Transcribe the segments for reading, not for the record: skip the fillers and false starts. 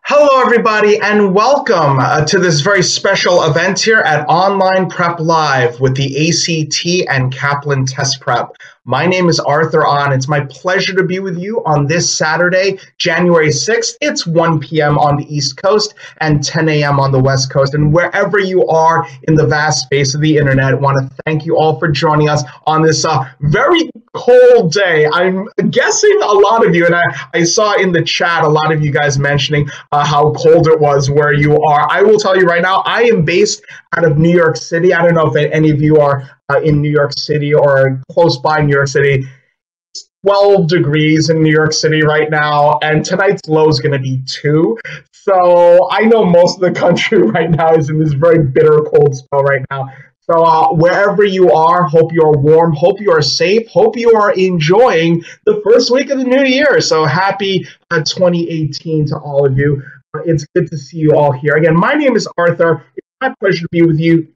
Hello, everybody, and welcome to this very special event here at Online Prep Live with the ACT and Kaplan Test Prep. My name is Arthur Ahn. It's my pleasure to be with you on this Saturday, January 6th. It's 1 p.m. on the East Coast and 10 a.m. on the West Coast. And wherever you are in the vast space of the internet, I want to thank you all for joining us on this very cold day. I'm guessing a lot of you, and I saw in the chat a lot of you guys mentioning how cold it was where you are. I will tell you right now, I am based out of New York City. I don't know if any of you are in New York City or close by New York City. It's 12 degrees in New York City right now, and tonight's low is going to be 2. So I know most of the country right now is in this very bitter cold spell right now. So wherever you are, hope you are warm, hope you are safe, hope you are enjoying the first week of the new year. So happy 2018 to all of you. It's good to see you all here. Again, my name is Arthur. It's my pleasure to be with you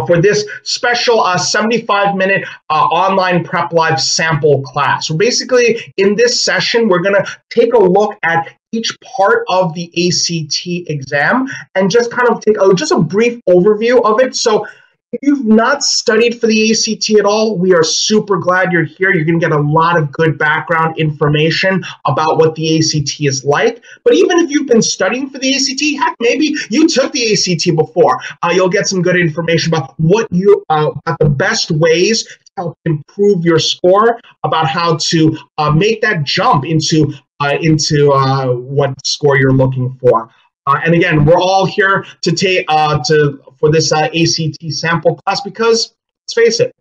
for this special 75-minute online prep live sample class. So basically, in this session, we're going to take a look at each part of the ACT exam and just kind of take just a brief overview of it. So if you've not studied for the ACT at all, we are super glad you're here. You're going to get a lot of good background information about what the ACT is like. But even if you've been studying for the ACT, heck, maybe you took the ACT before, you'll get some good information about what about the best ways to help improve your score, about how to make that jump into what score you're looking for. And again, we're all here to take for this ACT sample class because, let's face it,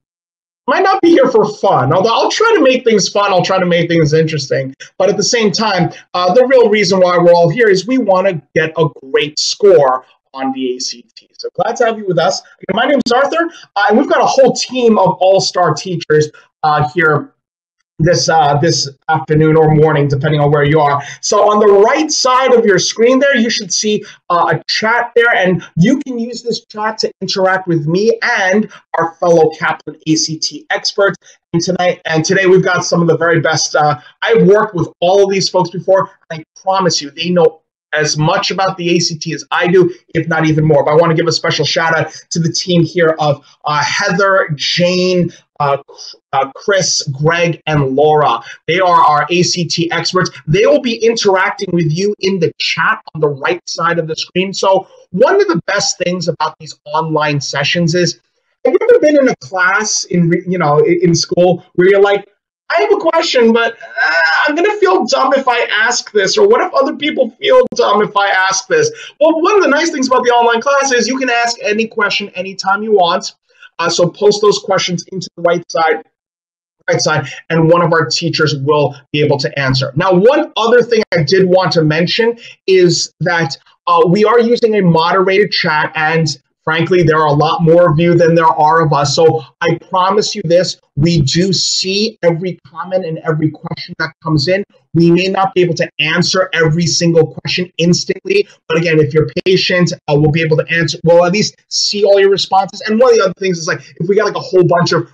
I might not be here for fun. Although I'll try to make things fun, I'll try to make things interesting. But at the same time, the real reason why we're all here is we want to get a great score on the ACT. So glad to have you with us. Again, my name is Arthur, and we've got a whole team of all-star teachers here this afternoon or morning, depending on where you are. So on the right side of your screen there, you should see a chat there, and you can use this chat to interact with me and our fellow Kaplan ACT experts. And today we've got some of the very best. I've worked with all of these folks before, and I promise you, they know as much about the ACT as I do, if not even more. But I want to give a special shout out to the team here of Heather, Jane, Chris, Greg, and Laura. They are our ACT experts. They will be interacting with you in the chat on the right side of the screen. So one of the best things about these online sessions is, have you ever been in a class in school where you're like, I have a question, but I'm going to feel dumb if I ask this, or what if other people feel dumb if I ask this? Well, one of the nice things about the online class is you can ask any question anytime you want. So post those questions into the right side, and one of our teachers will be able to answer. Now, one other thing I did want to mention is that we are using a moderated chat, and frankly, there are a lot more of you than there are of us. So I promise you this, we do see every comment and every question that comes in. We may not be able to answer every single question instantly, but again, if you're patient, we'll be able to answer, we'll at least see all your responses. And one of the other things is, like, if we got like a whole bunch of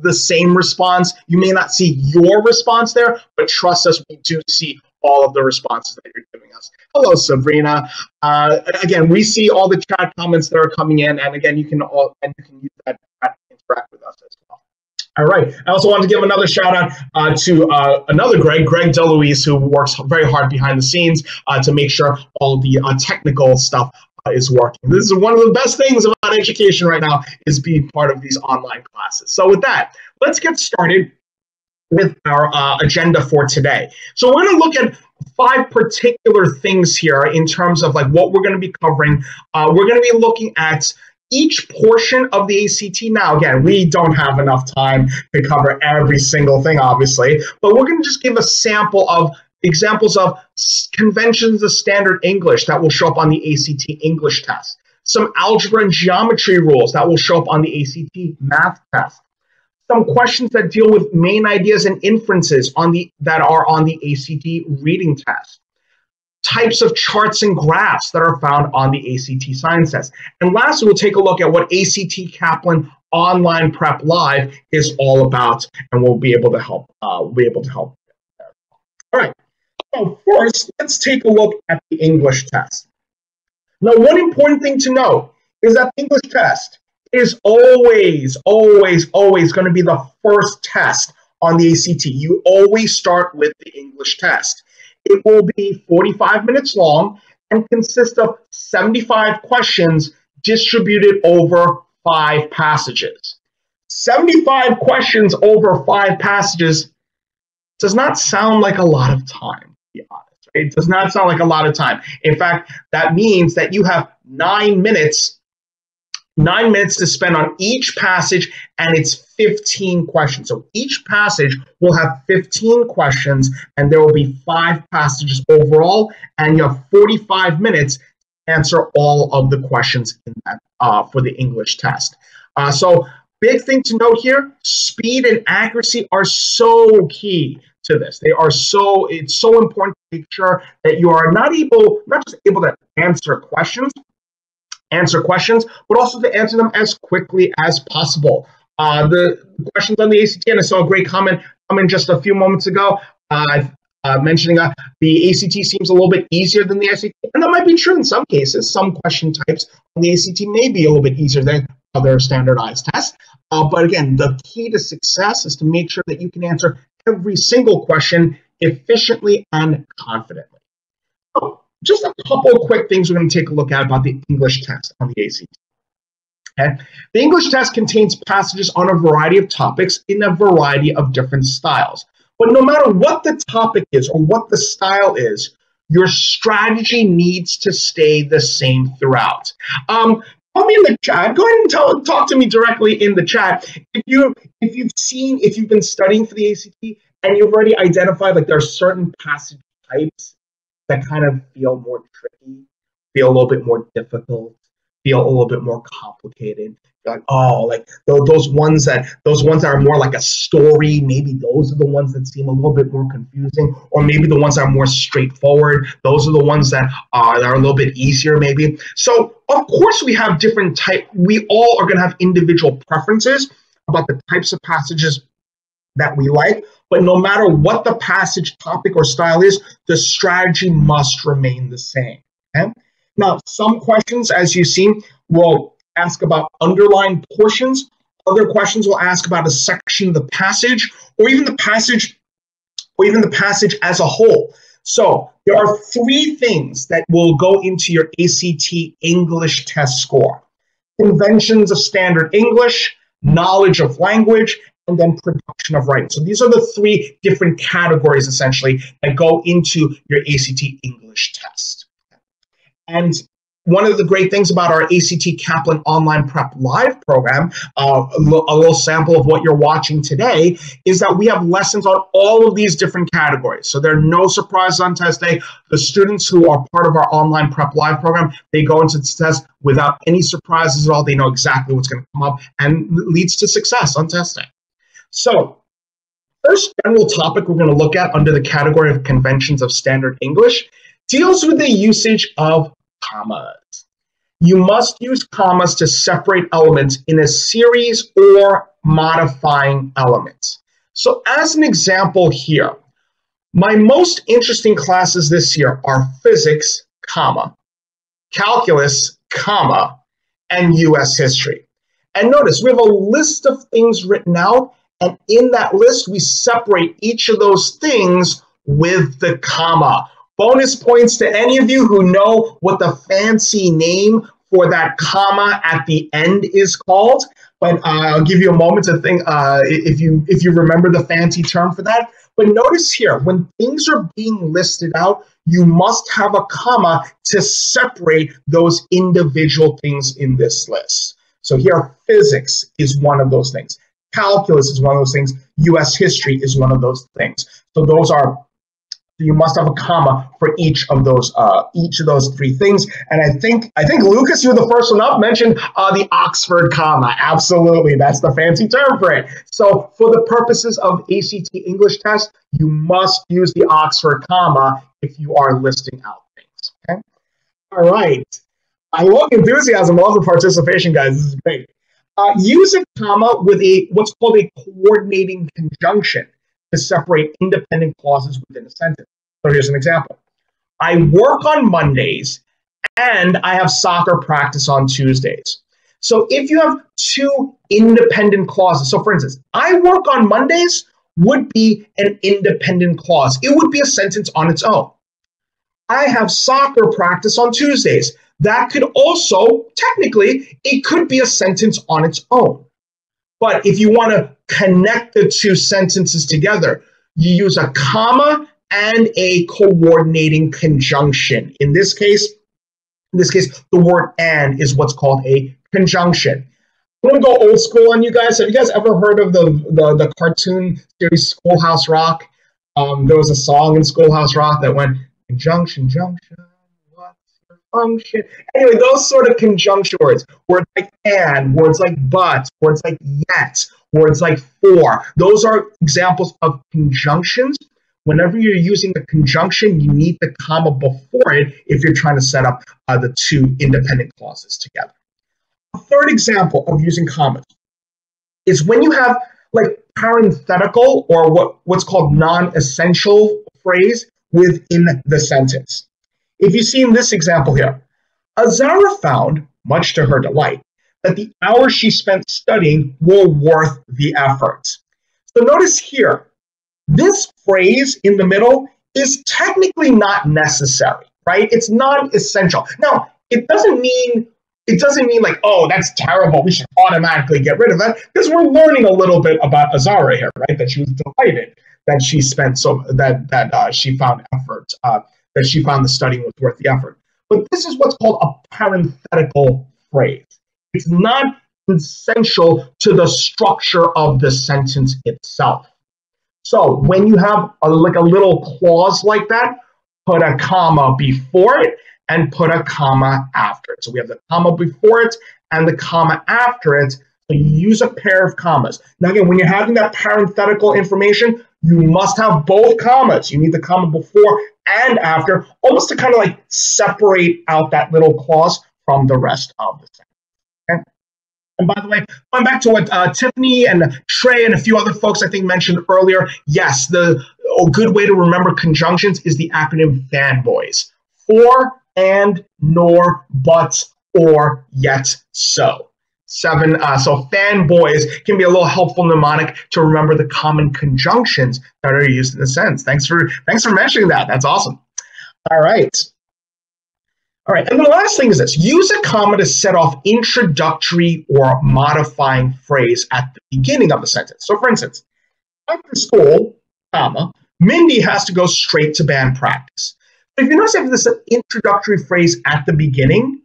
the same response, you may not see your response there, but trust us, we do see all of the responses that you're giving us. Hello, Sabrina. Again, we see all the chat comments that are coming in, and again, you can use that to interact with us as well. All right. I also want to give another shout out to another Greg DeLuise, who works very hard behind the scenes to make sure all the technical stuff is working. This is one of the best things about education right now, is being part of these online classes. So with that, let's get started with our agenda for today. So we're going to look at 5 particular things here in terms of like what we're going to be covering. We're going to be looking at each portion of the ACT. Now, again, we don't have enough time to cover every single thing, obviously, but we're going to just give a sample of examples of conventions of standard English that will show up on the ACT English test, some algebra and geometry rules that will show up on the ACT math test, some questions that deal with main ideas and inferences that are on the ACT reading test, types of charts and graphs that are found on the ACT science test. And lastly, we'll take a look at what ACT Kaplan Online Prep Live is all about, and we'll be able to help. All right. So first, let's take a look at the English test. Now, one important thing to know is that the English test is always, always, always going to be the first test on the ACT. You always start with the English test. It will be 45 minutes long and consist of 75 questions distributed over 5 passages. 75 questions over 5 passages does not sound like a lot of time, to be honest. Right? It does not sound like a lot of time. In fact, that means that you have 9 minutes to spend on each passage, and it's 15 questions. So each passage will have 15 questions, and there will be 5 passages overall, and you have 45 minutes to answer all of the questions in that for the English test. So big thing to note here, speed and accuracy are so key to this. It's so important to make sure that you are not just able to answer questions, but also to answer them as quickly as possible. The questions on the ACT, and I saw a great comment come in just a few moments ago, mentioning the ACT seems a little bit easier than the SAT, and that might be true in some cases. Some question types on the ACT may be a little bit easier than other standardized tests. But again, the key to success is to make sure that you can answer every single question efficiently and confidently. So, just a couple of quick things we're going to take a look at about the English test on the ACT. Okay? The English test contains passages on a variety of topics in a variety of different styles. But no matter what the topic is or what the style is, your strategy needs to stay the same throughout. Tell me in the chat. Go ahead and talk to me directly in the chat. If you've been studying for the ACT and you've already identified like there are certain passage types that kind of feel more tricky, feel a little bit more difficult, feel a little bit more complicated. You're like, oh, like those ones that are more like a story, maybe those are the ones that seem a little bit more confusing, or maybe the ones that are more straightforward. Those are the ones that are a little bit easier, maybe. So of course we have different type. We all are going to have individual preferences about the types of passages that we like, but no matter what the passage topic or style is, the strategy must remain the same. Okay? Now, some questions, as you see, will ask about underlined portions. Other questions will ask about a section of the passage, or even the passage as a whole. So there are 3 things that will go into your ACT English test score: conventions of standard English, knowledge of language, and then production of writing. So these are the 3 different categories, essentially, that go into your ACT English test. And one of the great things about our ACT Kaplan Online Prep Live program, a little sample of what you're watching today, is that we have lessons on all of these different categories. So there are no surprises on test day. The students who are part of our Online Prep Live program, they go into the test without any surprises at all. They know exactly what's going to come up and leads to success on test day. So first general topic we're going to look at under the category of conventions of standard English deals with the usage of commas. You must use commas to separate elements in a series or modifying elements. So as an example here, my most interesting classes this year are physics, comma, calculus, comma, and US history. And notice we have a list of things written out, and in that list we separate each of those things with the comma. Bonus points to any of you who know what the fancy name for that comma at the end is called. But I'll give you a moment to think if you remember the fancy term for that. But notice here, when things are being listed out, you must have a comma to separate those individual things in this list. So here, physics is one of those things. Calculus is one of those things. US history is one of those things. So those are, you must have a comma for each of those 3 things. And I think Lucas, you were the first one up, mentioned the Oxford comma. Absolutely, that's the fancy term for it. So for the purposes of ACT English test, you must use the Oxford comma if you are listing out things. Okay. All right. I love the enthusiasm. I love the participation, guys. This is great. Use a comma with what's called a coordinating conjunction to separate independent clauses within a sentence. So here's an example. I work on Mondays and I have soccer practice on Tuesdays. So if you have two independent clauses, so for instance, I work on Mondays would be an independent clause. It would be a sentence on its own. I have soccer practice on Tuesdays. That could also, technically, it could be a sentence on its own. But if you want to connect the two sentences together, you use a comma and a coordinating conjunction. In this case, the word "and" is what's called a conjunction. I'm going to go old school on you guys. Have you guys ever heard of the cartoon series Schoolhouse Rock? There was a song in Schoolhouse Rock that went, conjunction, junction, what's your function? Anyway, those sort of conjunction words, words like "and," words like "but," words like "yet," words like "for." Those are examples of conjunctions. Whenever you're using a conjunction, you need the comma before it if you're trying to set up the two independent clauses together. A third example of using commas is when you have like parenthetical or what's called non-essential phrase within the sentence. If you see in this example here, Azara found, much to her delight, that the hours she spent studying were worth the effort. So notice here, this phrase in the middle is technically not necessary, right? It's non-essential. Now, it doesn't mean like, oh, that's terrible, we should automatically get rid of that, because we're learning a little bit about Azara here, right? That she was delighted that she spent she found effort, that she found the studying was worth the effort. But this is what's called a parenthetical phrase. It's not essential to the structure of the sentence itself. So when you have a little clause like that, put a comma before it and put a comma after it. So we have the comma before it and the comma after it. So you use a pair of commas. Now again, when you're having that parenthetical information, you must have both commas. You need the comma before and after, almost to kind of like separate out that little clause from the rest of the sentence. Okay? And by the way, going back to what Tiffany and Trey and a few other folks I think mentioned earlier, yes, a good way to remember conjunctions is the acronym FANBOYS. For, and, nor, but, or, yet, so. So FANBOYS can be a little helpful mnemonic to remember the common conjunctions that are used in the sentence. Thanks for mentioning that. That's awesome. All right. All right, and the last thing is this. Use a comma to set off introductory or modifying phrase at the beginning of the sentence. So for instance, after school, comma, Mindy has to go straight to band practice. If you notice, if this is an introductory phrase at the beginning,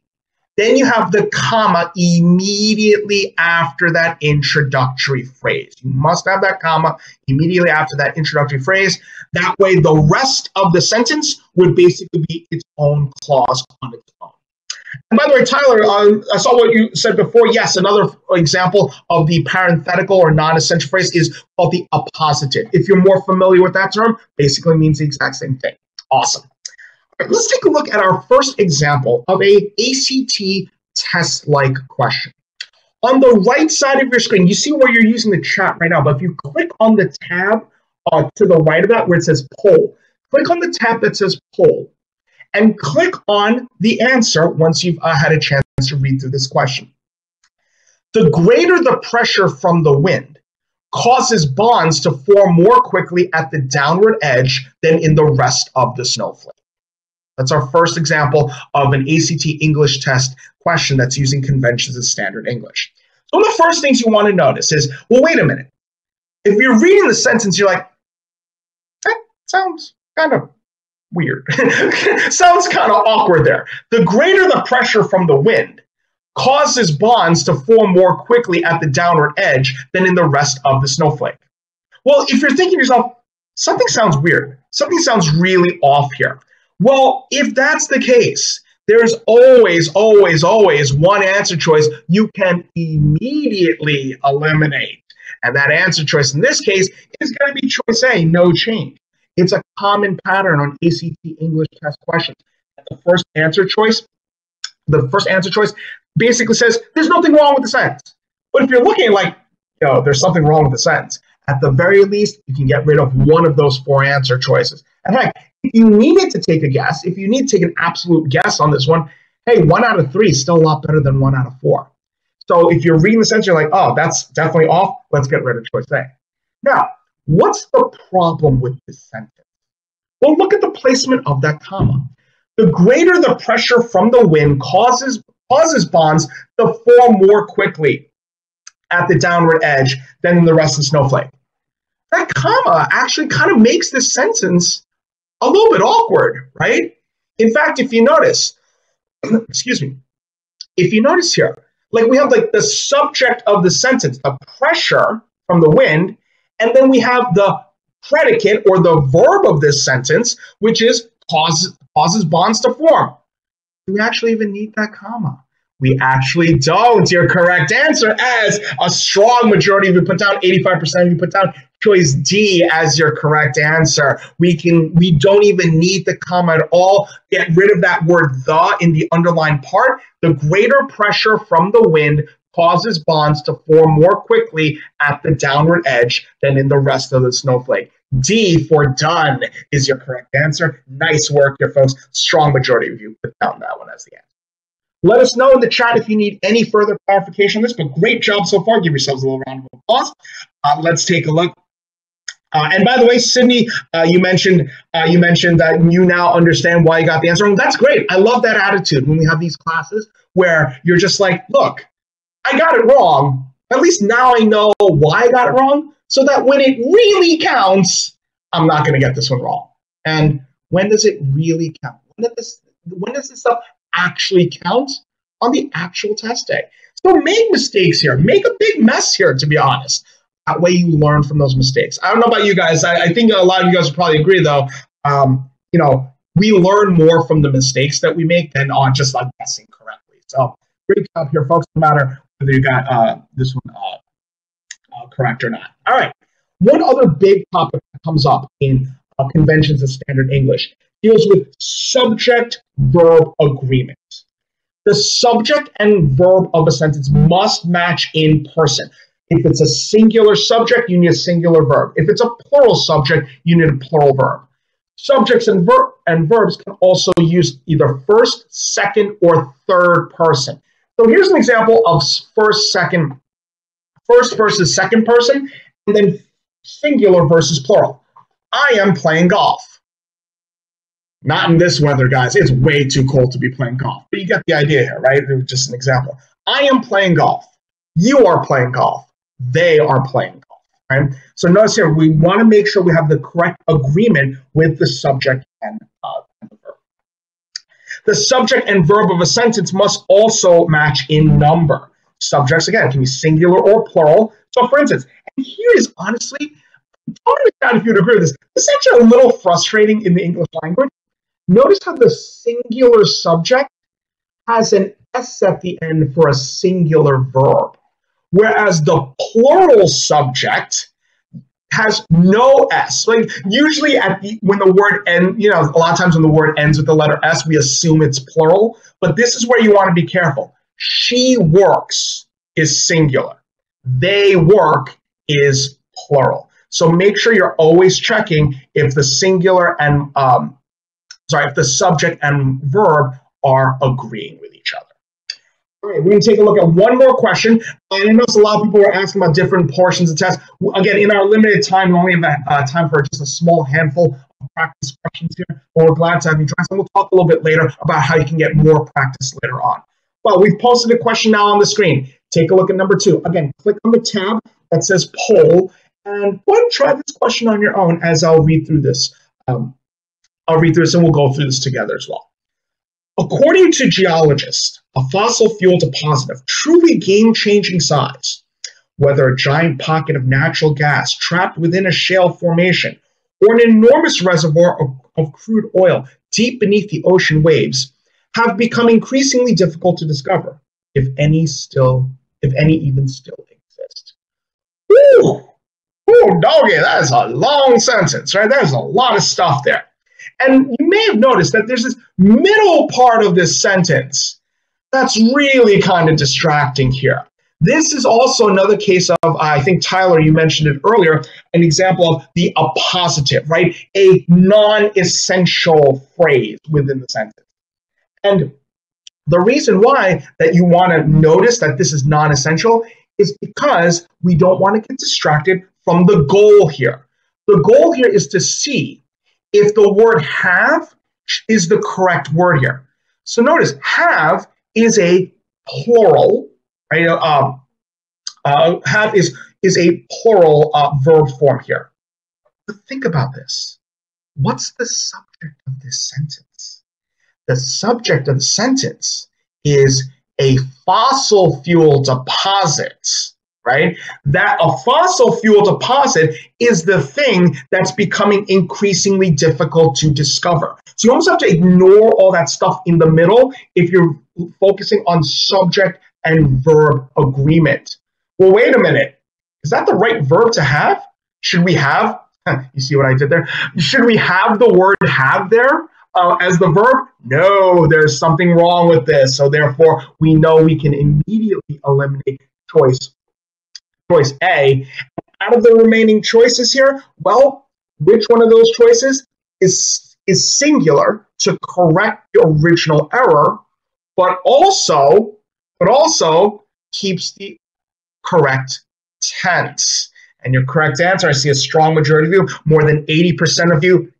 then you have the comma immediately after that introductory phrase. You must have that comma immediately after that introductory phrase. That way, the rest of the sentence would basically be its own clause on its own. And by the way, Tyler, I saw what you said before. Yes, another example of the parenthetical or non-essential phrase is called the appositive. If you're more familiar with that term, basically means the exact same thing. Awesome. Let's take a look at our first example of a ACT test-like question. On the right side of your screen, you see where you're using the chat right now, but if you click on the tab to the right of that where it says poll, click on the tab that says poll, and click on the answer once you've had a chance to read through this question. The greater the pressure from the wind causes bonds to form more quickly at the downward edge than in the rest of the snowflake. That's our first example of an ACT English test question that's using conventions of standard English. So one of the first things you want to notice is, well, wait a minute. If you're reading the sentence, you're like, that sounds kind of weird. Sounds kind of awkward there. The greater the pressure from the wind causes bonds to form more quickly at the downward edge than in the rest of the snowflake. Well, if you're thinking to yourself, something sounds weird. Something sounds really off here. Well, if that's the case, there's always, always, always one answer choice you can immediately eliminate. And that answer choice in this case is going to be choice A, no change. It's a common pattern on ACT English test questions. The first answer choice basically says there's nothing wrong with the sentence. But if you're looking like, there's something wrong with the sentence, at the very least, you can get rid of one of those four answer choices. And heck, if you needed to take a guess, if you need to take an absolute guess on this one, hey, 1 out of 3 is still a lot better than 1 out of 4. So if you're reading the sentence, you're like, oh, that's definitely off. Let's get rid of choice A. Now, what's the problem with this sentence? Well, look at the placement of that comma. The greater the pressure from the wind causes bonds to form more quickly at the downward edge than in the rest of the snowflake. That comma actually kind of makes this sentence a little bit awkward, right? In fact, if you notice, excuse me, if you notice here, like we have like the subject of the sentence, the pressure from the wind, and then we have the predicate or the verb of this sentence, which is causes bonds to form. Do we actually even need that comma? We actually don't. Your correct answer, as a strong majority of you put down, 85% of you put down choice D as your correct answer. We don't even need the comma at all. Get rid of that word the in the underlined part. The greater pressure from the wind causes bonds to form more quickly at the downward edge than in the rest of the snowflake. D for done is your correct answer. Nice work here, folks. Strong majority of you put down that one as the answer. Let us know in the chat if you need any further clarification on this, but great job so far. Give yourselves a little round of applause. Let's take a look. And by the way, Sydney, you mentioned that you now understand why you got the answer wrong. That's great. I love that attitude when we have these classes where you're just like, look, I got it wrong. At least now I know why I got it wrong, so that when it really counts, I'm not going to get this one wrong. And when does it really count? When does this stuff actually count? On the actual test day. So make mistakes here. Make a big mess here, to be honest. That way you learn from those mistakes. I don't know about you guys. I think a lot of you guys will probably agree, though. You know, we learn more from the mistakes that we make than on just like guessing correctly. So great job here, folks, no matter whether you got this one correct or not. All right. One other big topic that comes up in conventions of standard English deals with subject-verb agreement. The subject and verb of a sentence must match in person. If it's a singular subject, you need a singular verb. If it's a plural subject, you need a plural verb. Subjects and verbs can also use either first, second, or third person. So here's an example of first versus second person, and then singular versus plural. I am playing golf. Not in this weather, guys. It's way too cold to be playing golf. But you get the idea here, right? It was just an example. I am playing golf. You are playing golf. They are playing golf. Right? So notice here, we want to make sure we have the correct agreement with the subject and the verb. The subject and verb of a sentence must also match in number. Subjects, again, can be singular or plural. So for instance, and here is honestly, don't understand if you'd agree with this. This is actually a little frustrating in the English language. Notice how the singular subject has an S at the end for a singular verb, whereas the plural subject has no S. Like usually when the word ends, you know, a lot of times when the word ends with the letter S, we assume it's plural, but this is where you want to be careful. She works is singular. They work is plural. So make sure you're always checking if the singular and if the subject and verb are agreeing with each other. All right, we're going to take a look at one more question. I know a lot of people are asking about different portions of the test. Again, in our limited time, we only have time for just a small handful of practice questions here, but we're glad to have you join us. And we'll talk a little bit later about how you can get more practice later on. Well, we've posted a question now on the screen. Take a look at number 2. Again, click on the tab that says poll, and go ahead and try this question on your own as I'll read through this. I'll read through this and we'll go through this together as well. According to geologists, a fossil fuel deposit of truly game-changing size, whether a giant pocket of natural gas trapped within a shale formation or an enormous reservoir of crude oil deep beneath the ocean waves, have become increasingly difficult to discover, if any even still exist. Ooh, doggy, that is a long sentence, right? There's a lot of stuff there. And you may have noticed that there's this middle part of this sentence that's really kind of distracting here. This is also another case of, I think, Tyler, you mentioned it earlier, an example of the appositive, right? A non-essential phrase within the sentence. And the reason why that you want to notice that this is non-essential is because we don't want to get distracted from the goal here. The goal here is to see if the word have is the correct word here. So notice have is a plural, right? Have is a plural verb form here. But think about this. What's the subject of this sentence? The subject of the sentence is a fossil fuel deposit, right? That a fossil fuel deposit is the thing that's becoming increasingly difficult to discover. So you almost have to ignore all that stuff in the middle if you're focusing on subject and verb agreement. Well, wait a minute. Is that the right verb to have? Should we have, you see what I did there? Should we have the word have there as the verb? No, there's something wrong with this. So therefore, we know we can immediately eliminate choice A. Out of the remaining choices here, well, which one of those choices is singular to correct the original error, but also keeps the correct tense? And your correct answer, I see a strong majority of you, more than 80% of you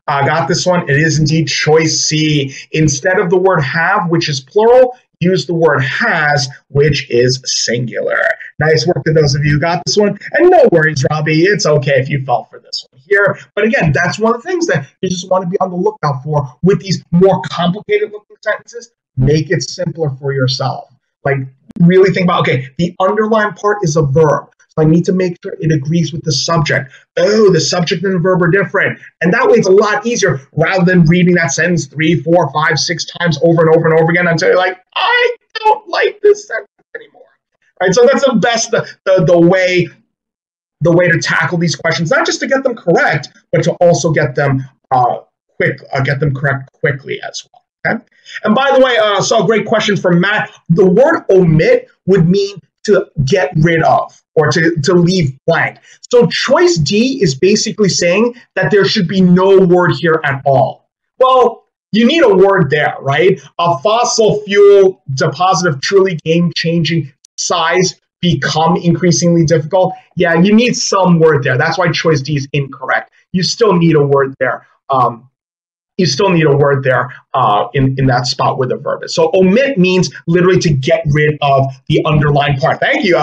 got this one. It is indeed choice C. Instead of the word have, which is plural, use the word has, which is singular. Nice work to those of you who got this one. And no worries, Robbie. It's okay if you fell for this one here. But again, that's one of the things that you just want to be on the lookout for with these more complicated looking sentences. Make it simpler for yourself. Like, really think about, okay, the underlined part is a verb. So I need to make sure it agrees with the subject. Oh, the subject and the verb are different. And that way it's a lot easier rather than reading that sentence 3, 4, 5, 6 times over and over and over again until you're like, I don't like this sentence anymore. Right? So that's the best, the way to tackle these questions, not just to get them correct, but to also get them correct quickly as well. Okay? And by the way, saw a great question from Matt. The word omit would mean to get rid of or to leave blank. So choice D is basically saying that there should be no word here at all. Well, you need a word there, right? A fossil fuel deposit of truly game-changing size become increasingly difficult. Yeah, you need some word there. That's why choice D is incorrect. You still need a word there. In that spot where the verb is. So omit means literally to get rid of the underlined part. Thank you.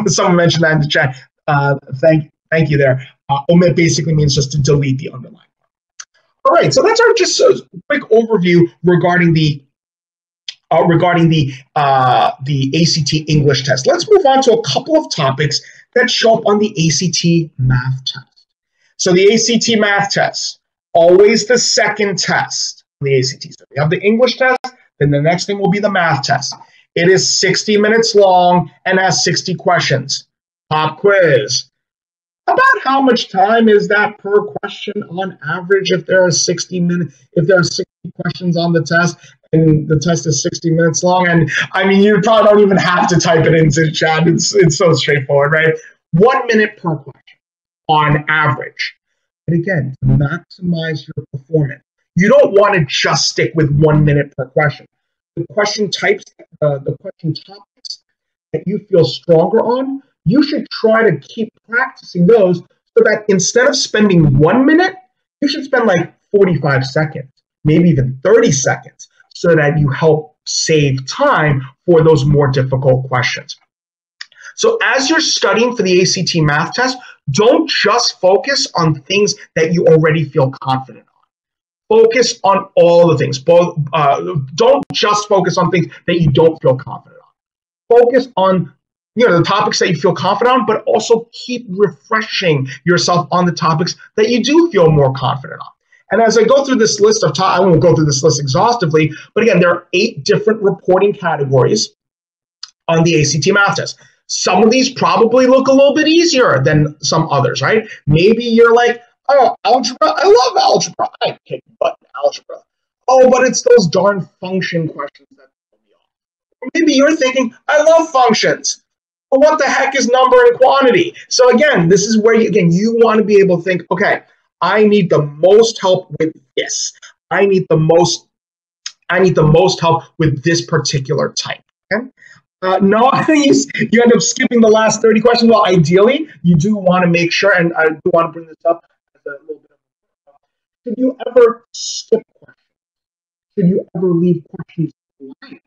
Someone mentioned that in the chat. Thank you there. Omit basically means just to delete the underlined part. All right, so that's our just a quick overview regarding the ACT English test. Let's move on to a couple of topics that show up on the ACT math test. So the ACT math test, always the second test on the ACT. So we have the English test, then the next thing will be the math test. It is 60 minutes long and has 60 questions. Pop quiz. About how much time is that per question on average if there are 60 questions on the test and the test is 60 minutes long? And I mean, you probably don't even have to type it into the chat. It's so straightforward, right? 1 minute per question on average. But again, to maximize your performance, you don't want to just stick with 1 minute per question. The question types, the question topics that you feel stronger on, you should try to keep practicing those so that instead of spending 1 minute, you should spend like 45 seconds, maybe even 30 seconds, so that you help save time for those more difficult questions. So as you're studying for the ACT math test, don't just focus on things that you already feel confident on. Focus on all the things. Don't just focus on things that you don't feel confident on. Focus on the topics that you feel confident on, but also keep refreshing yourself on the topics that you do feel more confident on. And as I go through this list of I won't go through this list exhaustively, but again, there are 8 different reporting categories on the ACT math test. Some of these probably look a little bit easier than some others, right? Maybe you're like, oh, algebra, I love algebra. I kick butt in algebra. Oh, but it's those darn function questions that throw me off. Maybe you're thinking, I love functions. But what the heck is number and quantity? So again, this is where you want to be able to think, okay, I need the most help with this. I need the most help with this particular type. Okay? No, I think you end up skipping the last 30 questions. Well, ideally, you do want to make sure, and I do want to bring this up as a little bit of, should you ever skip questions? Should you ever leave questions blank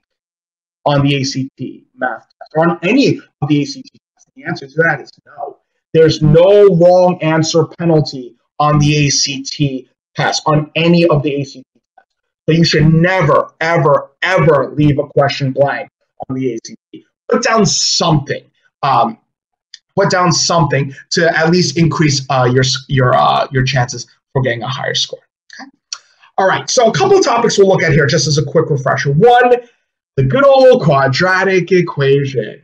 on the ACT math test or on any of the ACT tests? The answer to that is no. There's no wrong answer penalty on the ACT test, on any of the ACT tests. So you should never, ever, ever leave a question blank on the ACT. Put down something. Put down something to at least increase your chances for getting a higher score. Okay. All right. So a couple of topics we'll look at here, just as a quick refresher. One, the good old quadratic equation.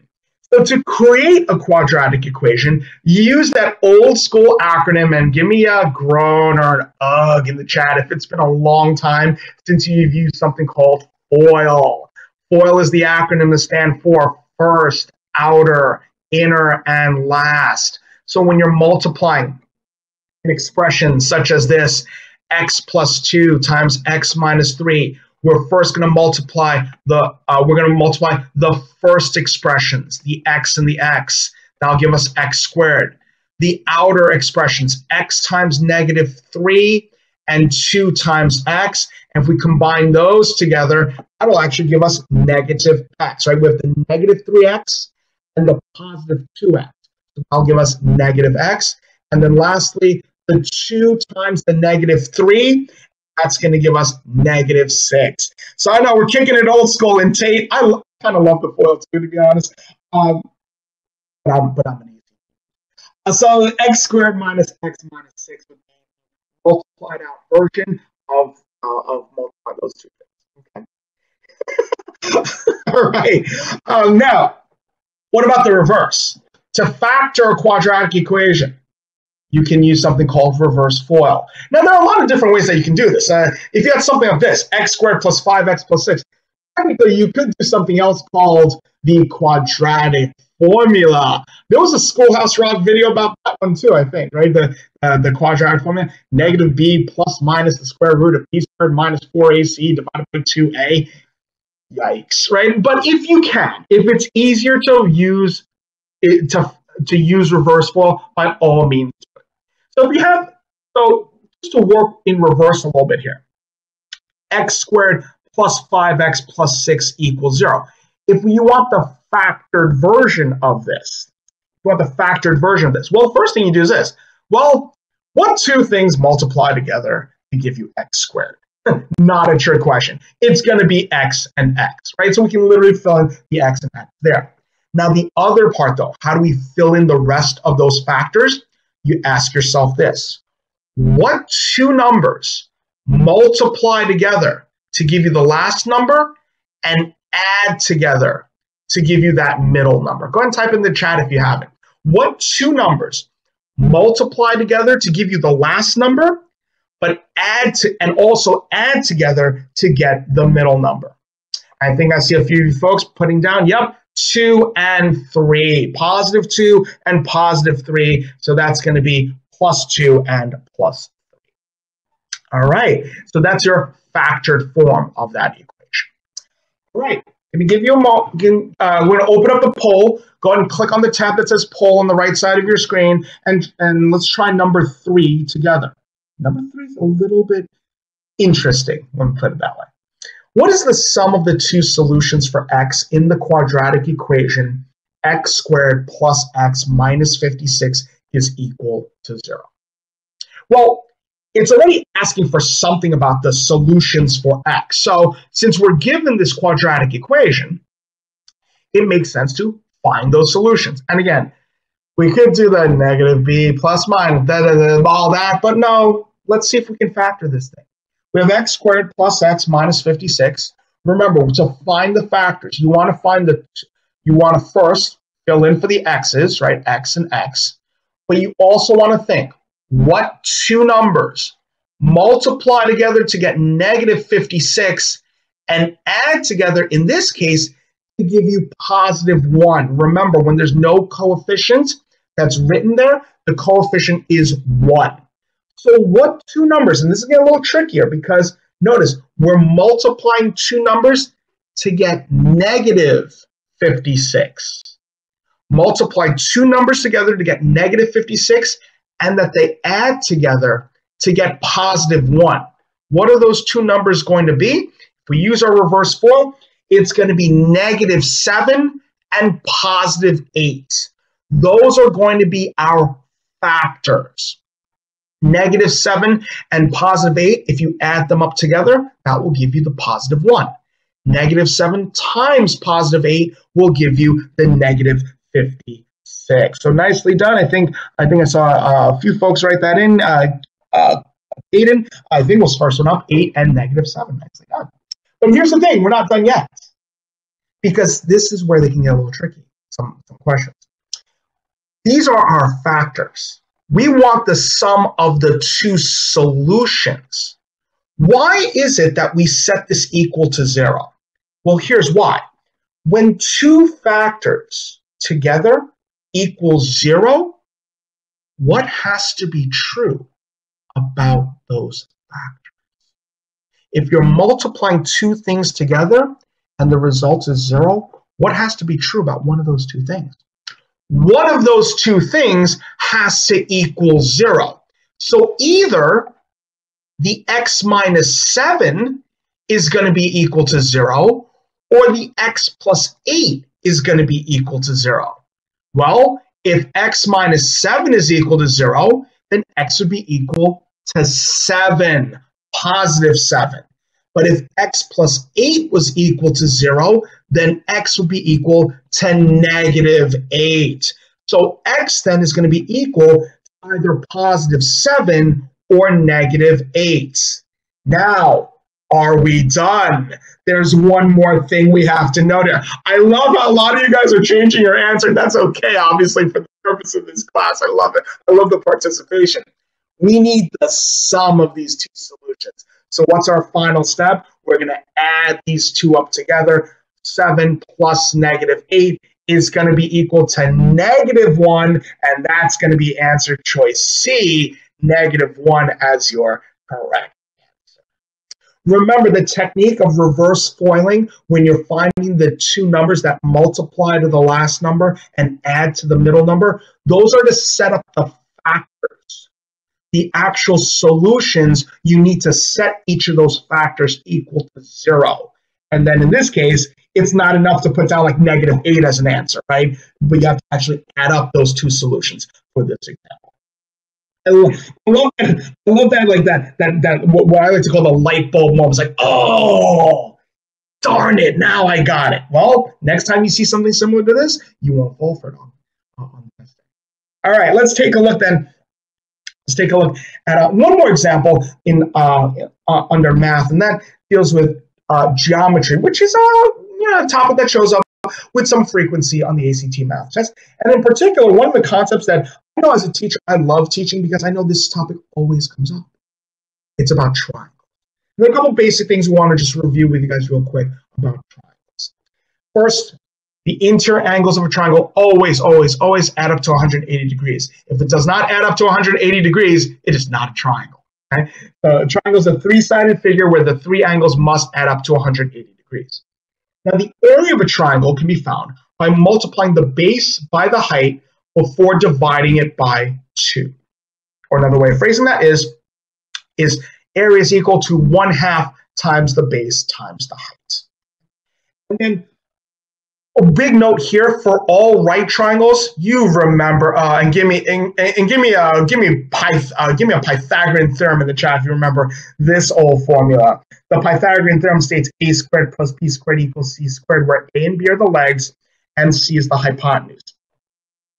So to create a quadratic equation, you use that old school acronym, and give me a groan or an ugh in the chat if it's been a long time since you've used something called FOIL. FOIL is the acronym that stands for first, outer, inner, and last. So when you're multiplying an expression such as this, x plus 2 times x minus 3, we're first going to multiply the first expressions, the x and the x. That'll give us x squared. The outer expressions, x times negative 3 and 2 times x. And if we combine those together, that'll actually give us negative x, right? We have the negative 3x and the positive 2x. So that'll give us negative x. And then lastly, the 2 times the negative 3, that's going to give us negative 6. So I know we're kicking it old school in Tate. I kind of love the FOIL too, to be honest. But I'm an easy. So x squared minus x minus 6 would be multiplied out version of multiply those two things. Okay. All right. Now, what about the reverse? To factor a quadratic equation, you can use something called reverse FOIL. Now, there are a lot of different ways that you can do this. If you had something like this, x squared plus 5x plus 6, technically you could do something else called the quadratic formula. There was a Schoolhouse Rock video about that one too, I think, right? The quadratic formula, negative b plus minus the square root of b squared minus 4ac divided by 2a. Yikes, right? But if you can, if it's easier to use to use reverse FOIL, by all means. So if you have, just to work in reverse a little bit here, x squared plus 5x plus 6 equals 0. If you want the factored version of this, well, the first thing you do is this. Well, what two things multiply together to give you x squared? Not a trick question. It's going to be x and x, right? So we can literally fill in the x and x there. Now, the other part, though, how do we fill in the rest of those factors? You ask yourself this. What two numbers multiply together to give you the last number and add together to give you that middle number? Go ahead and type in the chat if you haven't. What two numbers multiply together to give you the last number, but also add together to get the middle number? I think I see a few folks putting down, yep, 2 and 3, positive 2 and positive 3. So that's going to be plus 2 and plus 3. All right, so that's your factored form of that equation. All right, let me give you a moment. We're going to open up the poll. Go ahead and click on the tab that says poll on the right side of your screen, and let's try number 3 together. Number 3 is a little bit interesting, let me put it that way. What is the sum of the two solutions for x in the quadratic equation x squared plus x minus 56 is equal to 0? Well, it's already asking for something about the solutions for x. So since we're given this quadratic equation, it makes sense to find those solutions. And again, we could do the negative b plus minus, all that, but no, let's see if we can factor this thing. We have x squared plus x minus 56. Remember, to find the factors, you want to first fill in for the x's, right? X and x. But you also want to think, what two numbers multiply together to get negative 56 and add together, in this case, to to give you positive 1. Remember, when there's no coefficient that's written there, the coefficient is 1. So what two numbers, and this is getting a little trickier because notice we're multiplying two numbers to get negative 56. Multiply two numbers together to get negative 56, and that they add together to get positive 1. What are those two numbers going to be? If we use our reverse FOIL, it's going to be negative 7 and positive 8. Those are going to be our factors. Negative 7 and positive 8, if you add them up together, that will give you the positive 1. Negative 7 times positive 8 will give you the negative 56. So nicely done. I think I saw a few folks write that in. Aiden, I think we'll start one up, 8 and negative 7. Nicely done. But here's the thing, we're not done yet, because this is where they can get a little tricky, some questions. These are our factors. We want the sum of the two solutions. Why is it that we set this equal to 0? Well, here's why. When two factors together equals 0, what has to be true about those factors? If you're multiplying two things together and the result is 0, what has to be true about one of those two things? One of those two things has to equal 0. So either the x minus 7 is going to be equal to 0, or the x plus 8 is going to be equal to 0. Well, if x minus 7 is equal to 0, then x would be equal to 7, positive 7. But if x plus 8 was equal to 0, then x would be equal to negative 8. So x then is going to be equal to either positive 7 or negative 8. Now, are we done? There's one more thing we have to note here. I love how a lot of you guys are changing your answer. That's okay, obviously, for the purpose of this class. I love it. I love the participation. We need the sum of these two solutions. So what's our final step? We're going to add these two up together. 7 plus negative 8 is going to be equal to negative 1, and that's going to be answer choice C, negative 1 as your correct answer. Remember the technique of reverse foiling when you're finding the two numbers that multiply to the last number and add to the middle number. Those are to set up the factors. The actual solutions, you need to set each of those factors equal to 0. And then in this case, it's not enough to put down like negative 8 as an answer, right? But you have to actually add up those two solutions for this example. I love that, like that what I like to call the light bulb moment. It's like, oh, darn it, now I got it. Well, next time you see something similar to this, you won't fall for it on this thing. All right, let's take a look then. Let's take a look at one more example in under math, and that deals with geometry, which is a topic that shows up with some frequency on the ACT math test. And in particular, one of the concepts that I know as a teacher I love teaching because I know this topic always comes up. It's about triangles. There are a couple basic things we want to just review with you guys real quick about triangles. First, the interior angles of a triangle always add up to 180 degrees. If it does not add up to 180 degrees, it is not a triangle. Okay? A triangle is a three-sided figure where the three angles must add up to 180 degrees. Now, the area of a triangle can be found by multiplying the base by the height before dividing it by 2. Or another way of phrasing that is area is equal to 1/2 times the base times the height. And then a big note here for all right triangles, you remember, and give me a Pythagorean theorem in the chat if you remember this old formula. The Pythagorean theorem states a squared plus b squared equals c squared, where a and b are the legs and c is the hypotenuse.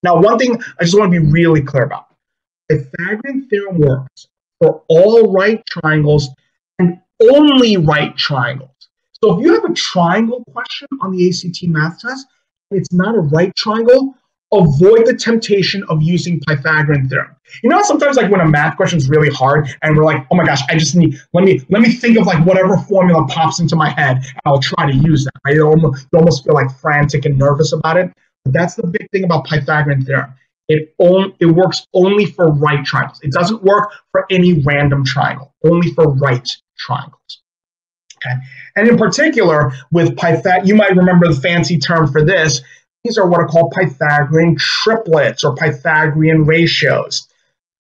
Now, one thing I just want to be really clear about: Pythagorean theorem works for all right triangles and only right triangles. So if you have a triangle question on the ACT math test, and it's not a right triangle, avoid the temptation of using Pythagorean theorem. You know, sometimes like when a math question is really hard and we're like, oh my gosh, I just need, let me think of like whatever formula pops into my head and I'll try to use that. Right? You almost feel like frantic and nervous about it. But that's the big thing about Pythagorean theorem. It works only for right triangles. It doesn't work for any random triangle, only for right triangles. Okay. And in particular, with Pythagorean, you might remember the fancy term for this. These are what are called Pythagorean triplets or Pythagorean ratios.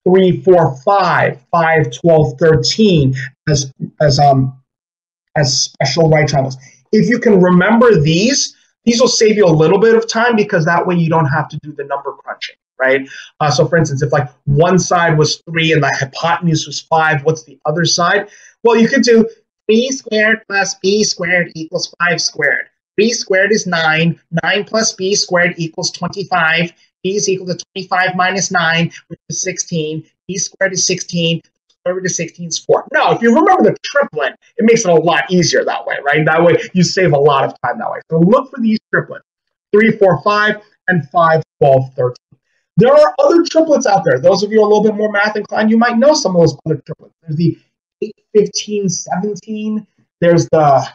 3, 4, 5, 5, 12, 13 as special right triangles. If you can remember these will save you a little bit of time because that way you don't have to do the number crunching, right? So for instance, if like one side was 3 and the hypotenuse was 5, what's the other side? Well, you could do 3 squared plus b squared equals 5 squared. 3 squared is 9. 9 plus b squared equals 25. B is equal to 25 minus 9, which is 16. B squared is 16. Square root of 16 is 4. Now, if you remember the triplet, it makes it a lot easier that way, right? That way, you save a lot of time that way. So look for these triplets, 3, 4, 5, and 5, 12, 13. There are other triplets out there. Those of you who are a little bit more math inclined, you might know some of those other triplets. There's the 8, 15, 17. There's the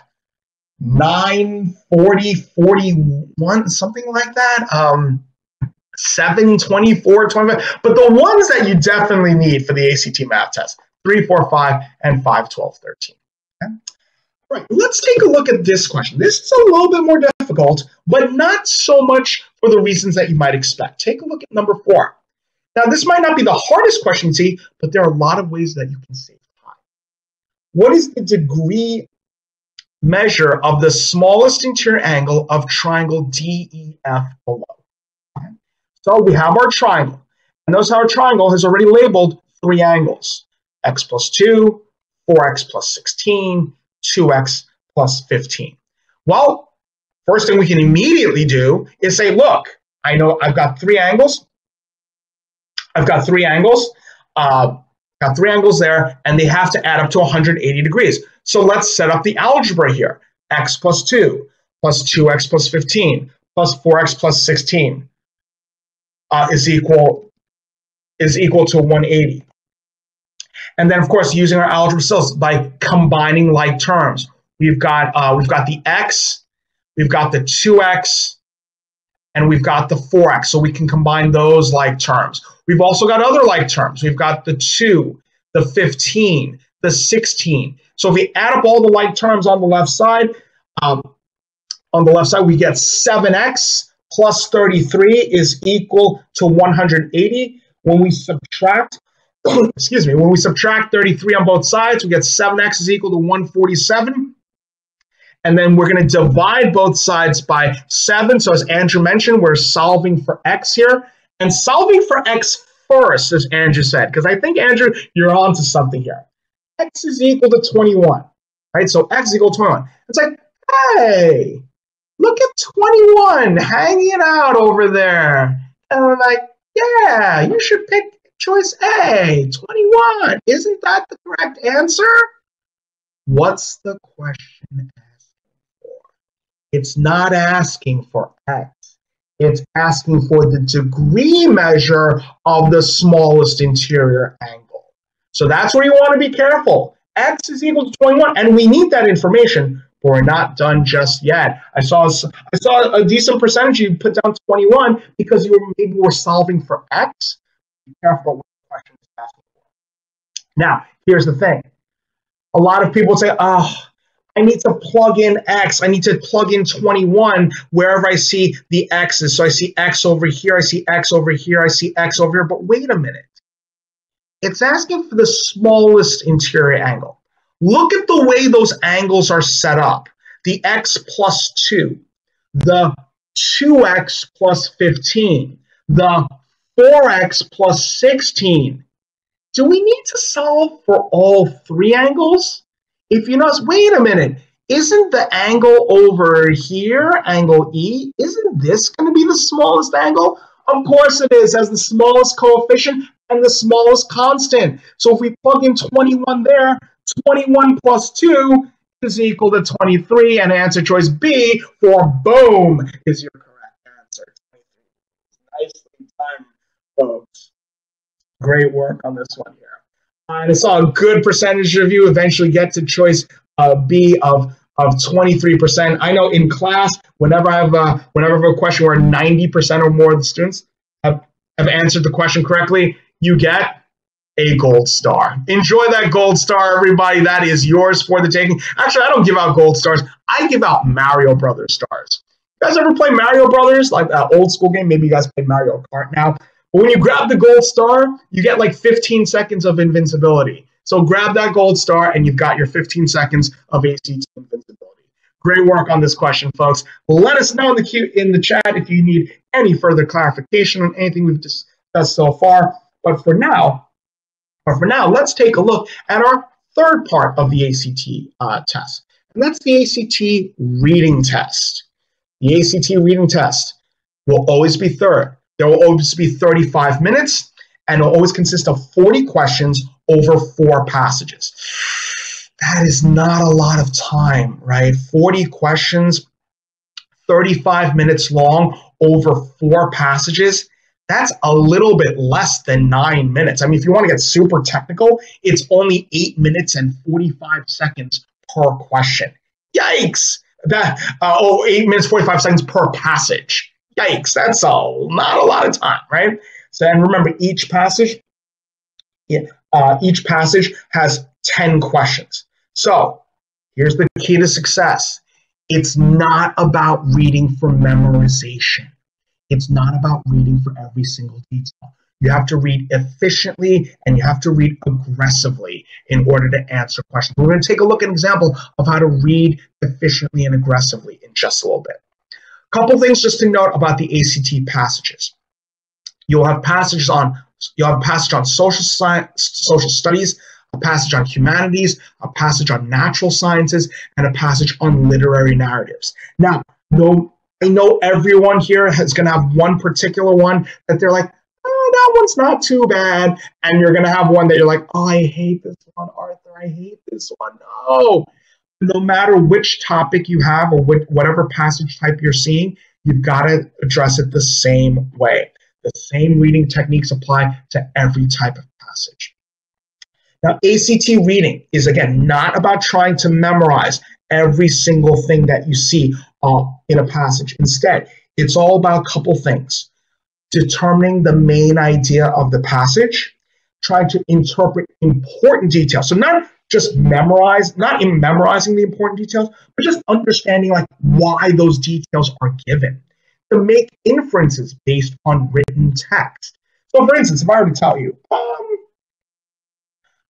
9, 40, 41, something like that. 7, 24, 25. But the ones that you definitely need for the ACT math test, 3, 4, 5, and 5, 12, 13. Okay? All right, let's take a look at this question. This is a little bit more difficult, but not so much for the reasons that you might expect. Take a look at number 4. Now, this might not be the hardest question to see, but there are a lot of ways that you can save time. What is the degree measure of the smallest interior angle of triangle DEF below? Okay. So we have our triangle. And notice how our triangle has already labeled 3 angles. X plus 2, 4x plus 16, 2x plus 15. Well, first thing we can immediately do is say, look, I know I've got 3 angles. I've got 3 angles. Got 3 angles there, and they have to add up to 180 degrees. So let's set up the algebra here. X plus 2 plus 2x plus 15 plus 4x plus 16 is equal to 180. And then, of course, using our algebra skills by combining like terms. We've got the x, we've got the 2x, and we've got the 4x. So we can combine those like terms. We've also got other like terms. We've got the 2, the 15, the 16. So if we add up all the like terms on the left side, we get 7x plus 33 is equal to 180. When we subtract, when we subtract 33 on both sides, we get 7x is equal to 147. And then we're going to divide both sides by 7. So as Andrew mentioned, we're solving for x here. And solving for x first, as Andrew said, because I think, Andrew, you're on to something here. X is equal to 21, right? So x is equal to 21. It's like, hey, look at 21 hanging out over there. And I'm like, yeah, you should pick choice A, 21. Isn't that the correct answer? What's the question asking for? It's not asking for x. It's asking for the degree measure of the smallest interior angle. So that's where you want to be careful. X is equal to 21, and we need that information, but we're not done just yet. I saw a decent percentage you put down 21 because maybe we're solving for x. Be careful what the question is asking for. Now, here's the thing. A lot of people say, oh, I need to plug in x. I need to plug in 21 wherever I see the x's. So I see x over here, I see x over here, I see x over here. But wait a minute. It's asking for the smallest interior angle. Look at the way those angles are set up. The x plus 2, the 2x plus 15, the 4x plus 16. Do we need to solve for all 3 angles? If you notice, wait a minute, isn't the angle over here, angle E, isn't this going to be the smallest angle? Of course it is, as the smallest coefficient and the smallest constant. So if we plug in 21 there, 21 plus 2 is equal to 23, and answer choice B for boom is your correct answer. Nicely timed, folks. Great work on this one here. And I saw a good percentage of you eventually get to choice B of 23%. I know in class, whenever I have a question where 90% or more of the students have answered the question correctly, you get a gold star. Enjoy that gold star, everybody. That is yours for the taking. Actually, I don't give out gold stars. I give out Mario Brothers stars. You guys ever play Mario Brothers, like that old school game? Maybe you guys play Mario Kart now. But when you grab the gold star, you get like 15 seconds of invincibility. So grab that gold star and you've got your 15 seconds of ACT invincibility. Great work on this question, folks. Let us know in the chat if you need any further clarification on anything we've discussed so far. But for now, let's take a look at our third part of the ACT test, and that's the ACT reading test. The ACT reading test will always be third. There will always be 35 minutes, and it will always consist of 40 questions over 4 passages. That is not a lot of time, right? 40 questions, 35 minutes long, over 4 passages. That's a little bit less than 9 minutes. I mean, if you want to get super technical, it's only 8 minutes and 45 seconds per question. Yikes! 8 minutes, 45 seconds per passage. Yikes, that's not a lot of time, right? So, and remember, each passage has 10 questions. So here's the key to success. It's not about reading for memorization. It's not about reading for every single detail. You have to read efficiently and you have to read aggressively in order to answer questions. We're going to take a look at an example of how to read efficiently and aggressively in just a little bit. A couple things just to note about the ACT passages. You'll have a passage on social science, social studies, a passage on humanities, a passage on natural sciences, and a passage on literary narratives. Now, I know everyone here is going to have one particular one that they're like, oh, that one's not too bad. And you're going to have one that you're like, oh, I hate this one, Arthur. I hate this one. No matter which topic you have or whatever passage type you're seeing, you've got to address it the same way. The same reading techniques apply to every type of passage. Now, ACT reading is, again, not about trying to memorize every single thing that you see in a passage. Instead, it's all about a couple things. Determining the main idea of the passage, trying to interpret important details. So not just not in memorizing the important details, but just understanding like why those details are given. To make inferences based on written text. So for instance, if I were to tell you,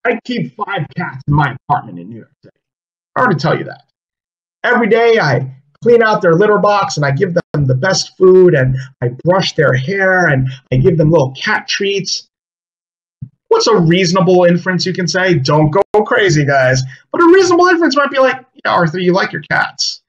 I keep 5 cats in my apartment in New York City. I were to tell you that. Every day I clean out their litter box and I give them the best food and I brush their hair and I give them little cat treats. What's a reasonable inference you can say? Don't go crazy, guys. But a reasonable inference might be like, yeah, Arthur, you like your cats.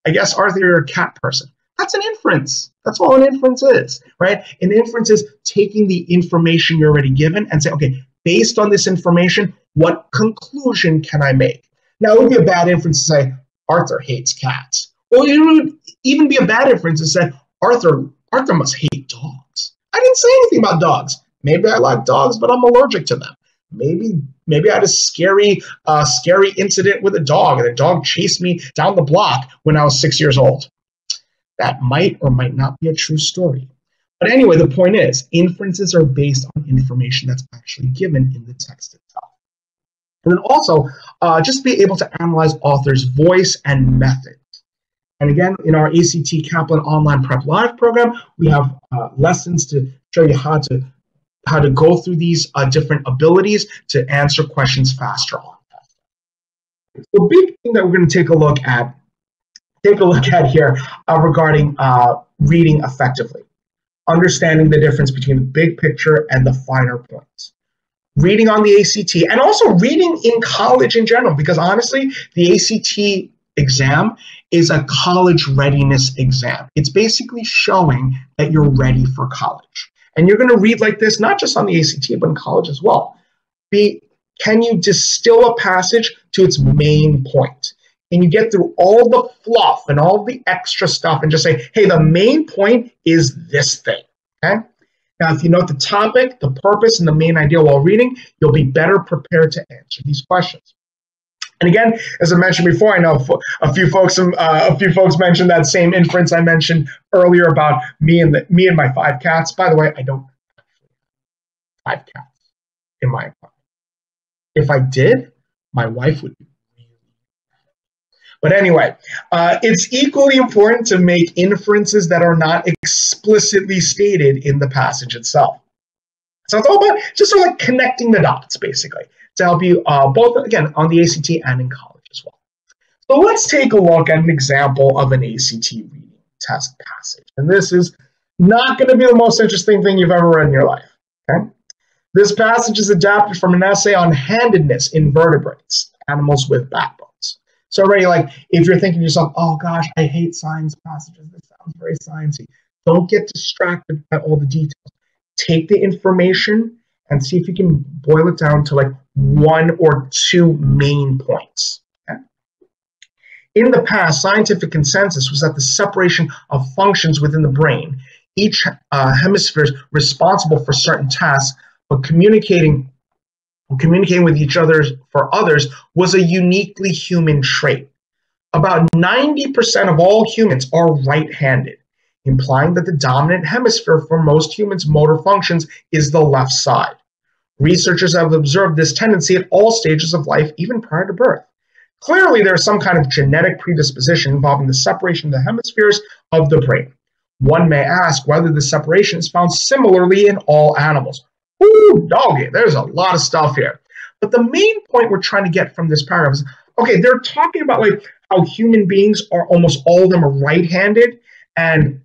I guess, Arthur, you're a cat person. That's an inference. That's all an inference is, right? An inference is taking the information you're already given and say, okay, based on this information, what conclusion can I make? Now, it would be a bad inference to say, Arthur hates cats. Or it would even be a bad inference to say, Arthur must hate dogs. I didn't say anything about dogs. Maybe I like dogs, but I'm allergic to them. Maybe I had a scary incident with a dog, and the dog chased me down the block when I was 6 years old. That might or might not be a true story. But anyway, the point is, inferences are based on information that's actually given in the text itself. And then also, just be able to analyze author's voice and methods. And again, in our ACT Kaplan Online Prep Live program, we have lessons to show you how to go through these different abilities to answer questions faster on test. The big thing that we're going to take a look at here regarding reading effectively. Understanding the difference between the big picture and the finer points. Reading on the ACT, and also reading in college in general, because honestly, the ACT exam is a college readiness exam. It's basically showing that you're ready for college. And you're going to read like this, not just on the ACT, but in college as well. Can you distill a passage to its main point? And you get through all the fluff and all the extra stuff and just say, hey, the main point is this thing. Okay? Now, if you note the topic, the purpose, and the main idea while reading, you'll be better prepared to answer these questions. And again, as I mentioned before, I know a few folks mentioned that same inference I mentioned earlier about me and my 5 cats. By the way, I don't have 5 cats in my apartment. If I did, my wife would be really mad. But anyway, it's equally important to make inferences that are not explicitly stated in the passage itself. So it's all about just sort of like connecting the dots, basically, to help you both, again, on the ACT and in college as well. So let's take a look at an example of an ACT reading test passage. And this is not going to be the most interesting thing you've ever read in your life. Okay? This passage is adapted from an essay on handedness in vertebrates, animals with backbones. So already, like, if you're thinking to yourself, oh gosh, I hate science passages, this sounds very sciencey, don't get distracted by all the details. Take the information and see if you can boil it down to like 1 or 2 main points. Okay? In the past, scientific consensus was that the separation of functions within the brain, each hemisphere is responsible for certain tasks, but communicating with each other for others was a uniquely human trait. About 90% of all humans are right-handed, implying that the dominant hemisphere for most humans' motor functions is the left side. Researchers have observed this tendency at all stages of life, even prior to birth. Clearly, there is some kind of genetic predisposition involving the separation of the hemispheres of the brain. One may ask whether the separation is found similarly in all animals. Ooh, doggy, there's a lot of stuff here. But the main point we're trying to get from this paragraph is, okay, they're talking about like how human beings are, almost all of them are right-handed, and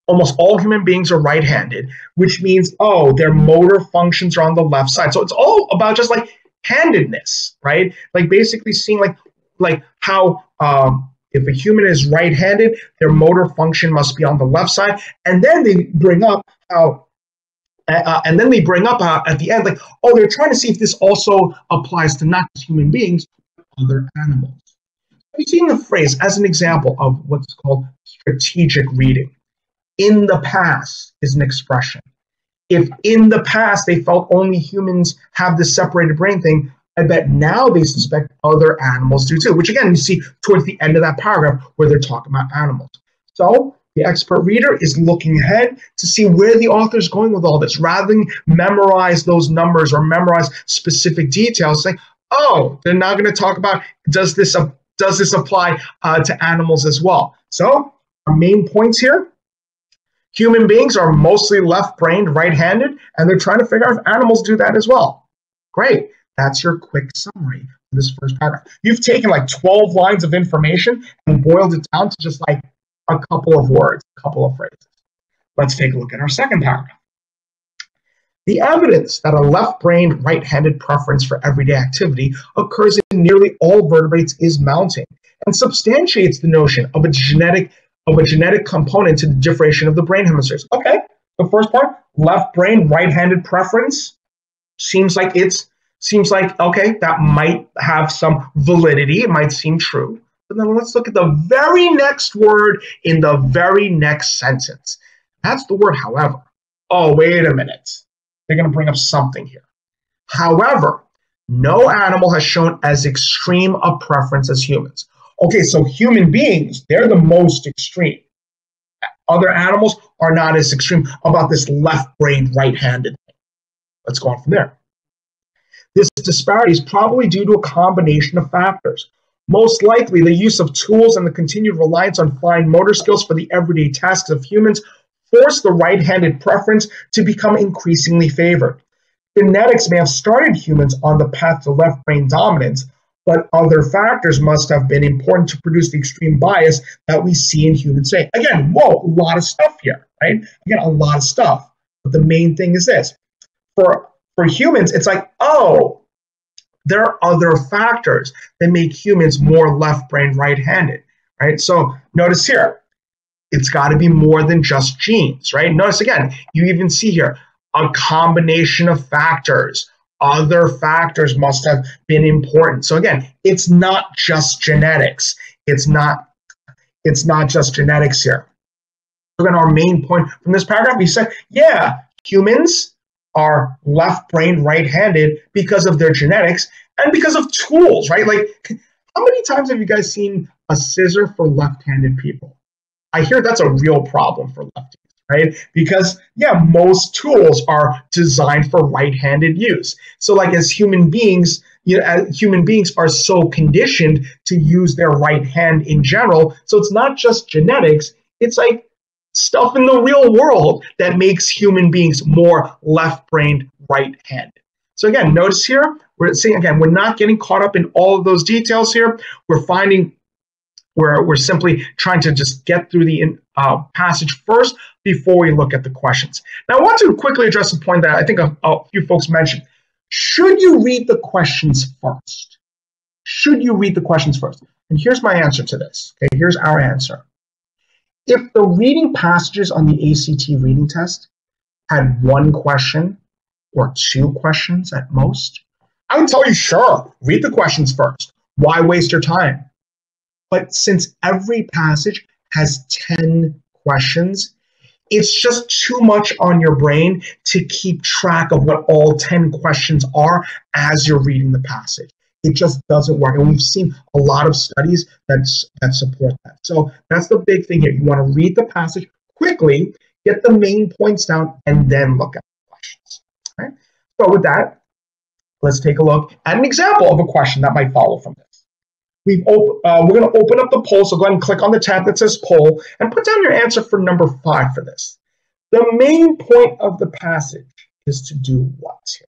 almost all human beings are right-handed, which means, oh, their motor functions are on the left side. So it's all about just like handedness, right? Like basically seeing like how if a human is right-handed, their motor function must be on the left side. And then they bring up how at the end, like, oh, they're trying to see if this also applies to not just human beings, but other animals. We've seen the phrase as an example of what's called strategic reading. In the past is an expression. If in the past they felt only humans have this separated brain thing, I bet now they suspect other animals do too, which again, you see towards the end of that paragraph where they're talking about animals. So the expert reader is looking ahead to see where the author is going with all this, rather than memorize those numbers or memorize specific details, saying, oh, they're now going to talk about, does this apply to animals as well? So our main points here: human beings are mostly left-brained, right-handed, and they're trying to figure out if animals do that as well. Great. That's your quick summary for this first paragraph. You've taken like 12 lines of information and boiled it down to just like a couple of words, a couple of phrases. Let's take a look at our second paragraph. The evidence that a left-brained, right-handed preference for everyday activity occurs in nearly all vertebrates is mounting and substantiates the notion of a genetic component to the differentiation of the brain hemispheres. Okay, the first part, left brain, right-handed preference, seems like okay, that might have some validity. It might seem true. But then let's look at the very next word in the very next sentence. That's the word however. Oh, wait a minute. They're going to bring up something here. However, no animal has shown as extreme a preference as humans. Okay, so human beings, they're the most extreme. Other animals are not as extreme about this left-brained, right-handed thing. Let's go on from there. This disparity is probably due to a combination of factors. Most likely, the use of tools and the continued reliance on fine motor skills for the everyday tasks of humans forced the right-handed preference to become increasingly favored. Genetics may have started humans on the path to left-brain dominance, but other factors must have been important to produce the extreme bias that we see in humans today. Again, whoa, a lot of stuff here, right? Again, a lot of stuff. But the main thing is this. For humans, it's like, oh, there are other factors that make humans more left-brain, right-handed, right? So notice here, it's got to be more than just genes, right? Notice again, you even see here, a combination of factors. Other factors must have been important. So again, it's not just genetics. It's not just genetics here. So again, our main point from this paragraph, he said, yeah, humans are left-brained, right-handed because of their genetics and because of tools, right? Like, how many times have you guys seen a scissor for left-handed people? I hear that's a real problem for lefties, right? Because, yeah, most tools are designed for right-handed use. So like as human beings, human beings are so conditioned to use their right hand in general. So it's not just genetics, it's like stuff in the real world that makes human beings more left-brained, right-handed. So again, notice here, we're seeing, again, we're not getting caught up in all of those details here. We're finding we're simply trying to just get through the passage first before we look at the questions. Now, I want to quickly address a point that I think a few folks mentioned. Should you read the questions first? Should you read the questions first? And here's my answer to this. Okay, here's our answer. If the reading passages on the ACT reading test had one question or two questions at most, I would tell you, sure, read the questions first. Why waste your time? But since every passage has 10 questions, it's just too much on your brain to keep track of what all 10 questions are as you're reading the passage. It just doesn't work. And we've seen a lot of studies that support that. So that's the big thing here. You want to read the passage quickly, get the main points down, and then look at the questions. All right? So with that, let's take a look at an example of a question that might follow from this. We're going to open up the poll, so go ahead and click on the tab that says poll and put down your answer for number 5 for this. The main point of the passage is to do what here?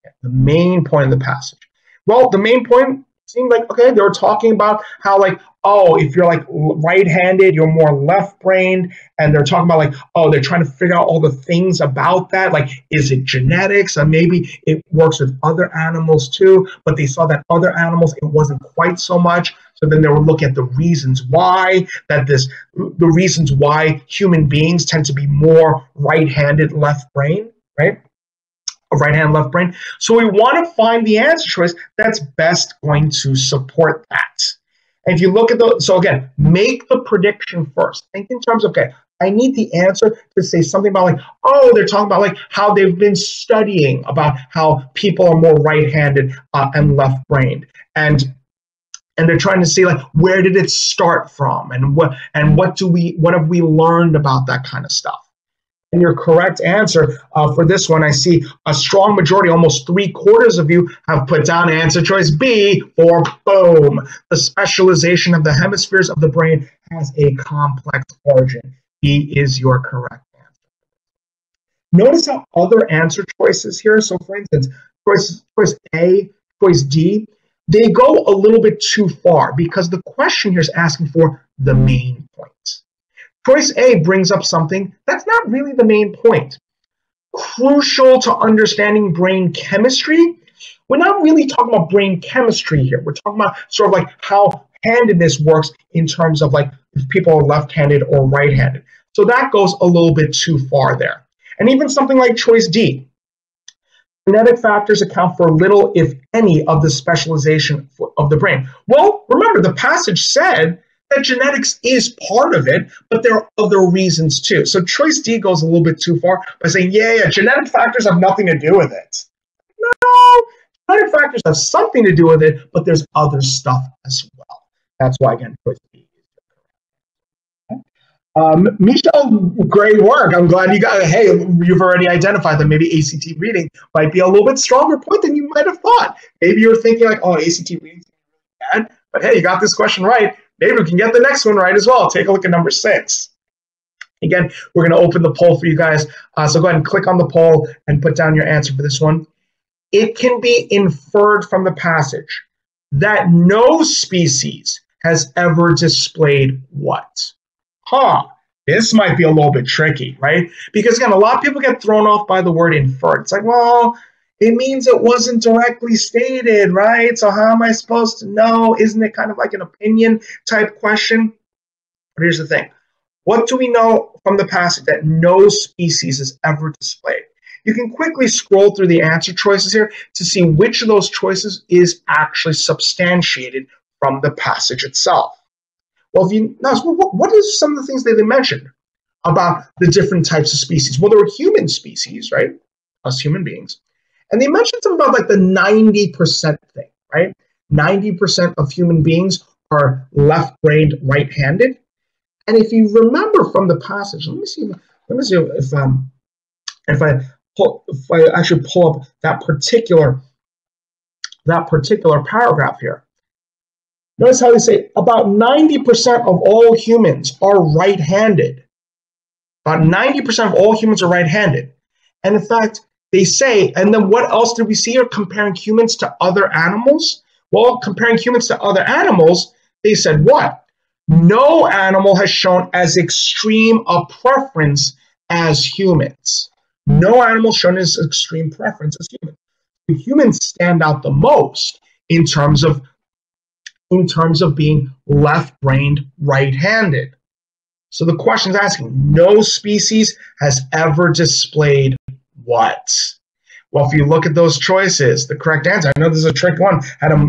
Okay, the main point of the passage. Well, the main point seemed like, okay, they were talking about how like, oh, if you're like right-handed, you're more left-brained, and they're talking about like, oh, they're trying to figure out all the things about that, like, is it genetics, and maybe it works with other animals too, but they saw that other animals, it wasn't quite so much, so then they were looking at the reasons why, the reasons why human beings tend to be more right-handed, left-brained, right? Right hand, left brain. So we want to find the answer choice that's best going to support that. And if you look at so again, make the prediction first. Think in terms of, okay, I need the answer to say something about like, oh, they're talking about like how they've been studying about how people are more right-handed and left-brained. And they're trying to see like, where did it start from? And what have we learned about that kind of stuff? And your correct answer for this one, I see a strong majority, almost 3/4 of you have put down answer choice B for boom. The specialization of the hemispheres of the brain has a complex origin. B is your correct answer. Notice how other answer choices here, so for instance, choice A, choice D, they go a little bit too far because the question here is asking for the main point. Choice A brings up something that's not really the main point. Crucial to understanding brain chemistry. We're not really talking about brain chemistry here. We're talking about sort of like how handedness works in terms of like if people are left-handed or right-handed. So that goes a little bit too far there. And even something like choice D. Genetic factors account for little, if any, of the specialization of the brain. Well, remember, the passage said that genetics is part of it, but there are other reasons too. So choice D goes a little bit too far by saying, yeah, genetic factors have nothing to do with it. No, genetic factors have something to do with it, but there's other stuff as well. That's why, again, choice D is correct. Michelle, great work. I'm glad you got, hey, you've already identified that maybe ACT reading might be a little bit stronger point than you might have thought. Maybe you were thinking like, oh, ACT reading is really bad, but hey, you got this question right. Maybe we can get the next one right as well. Take a look at number 6. Again, we're going to open the poll for you guys. So go ahead and click on the poll and put down your answer for this one. It can be inferred from the passage that no species has ever displayed what? This might be a little bit tricky, right? Because again, a lot of people get thrown off by the word inferred. It's like, well, it means it wasn't directly stated, right? So how am I supposed to know? Isn't it kind of like an opinion type question? But here's the thing. What do we know from the passage that no species is ever displayed? You can quickly scroll through the answer choices here to see which of those choices is actually substantiated from the passage itself. Well, if you notice, what are some of the things that they mentioned? about the different types of species. Well, there were human species, right? Us human beings. And they mentioned something about like the 90% thing, right? 90% of human beings are left-brained, right-handed. And if you remember from the passage, let me see if I actually pull up that particular paragraph here. Notice how they say about 90% of all humans are right-handed. About 90% of all humans are right-handed. And in fact, they say, and then what else did we see here? Comparing humans to other animals? Well, comparing humans to other animals, they said what? No animal has shown as extreme a preference as humans. No animal shown as extreme preference as humans. The humans stand out the most in terms of being left-brained, right-handed. So the question is asking, no species has ever displayed what? Well, if you look at those choices, the correct answer, I know this is a trick one,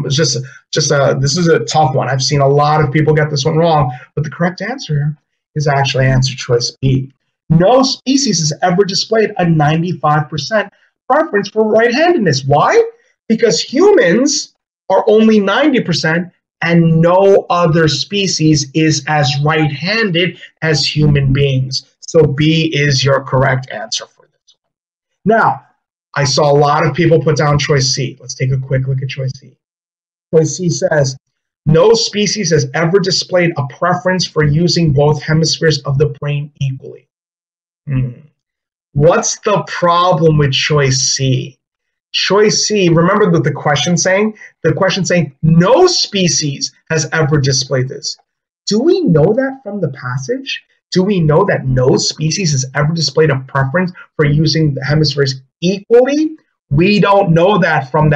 this is a tough one. I've seen a lot of people get this one wrong, but the correct answer here is actually answer choice B. No species has ever displayed a 95% preference for right-handedness. Why? Because humans are only 90%, and no other species is as right-handed as human beings. So B is your correct answer for this one. Now, I saw a lot of people put down choice C. Let's take a quick look at choice C. Choice C says, no species has ever displayed a preference for using both hemispheres of the brain equally. What's the problem with choice C? Choice C, remember what the question saying? The question saying no species has ever displayed this. Do we know that from the passage? Do we know that no species has ever displayed a preference for using the hemispheres equally? We don't know that from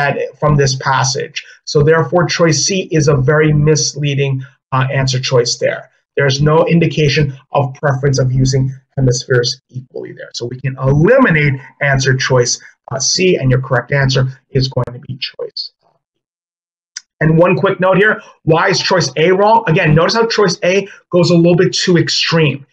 this passage. So therefore, choice C is a very misleading answer choice there. There's no indication of preference of using hemispheres equally there. So we can eliminate answer choice C, and your correct answer is going to be choice B. And one quick note here, why is choice A wrong? Again, notice how choice A goes a little bit too extreme.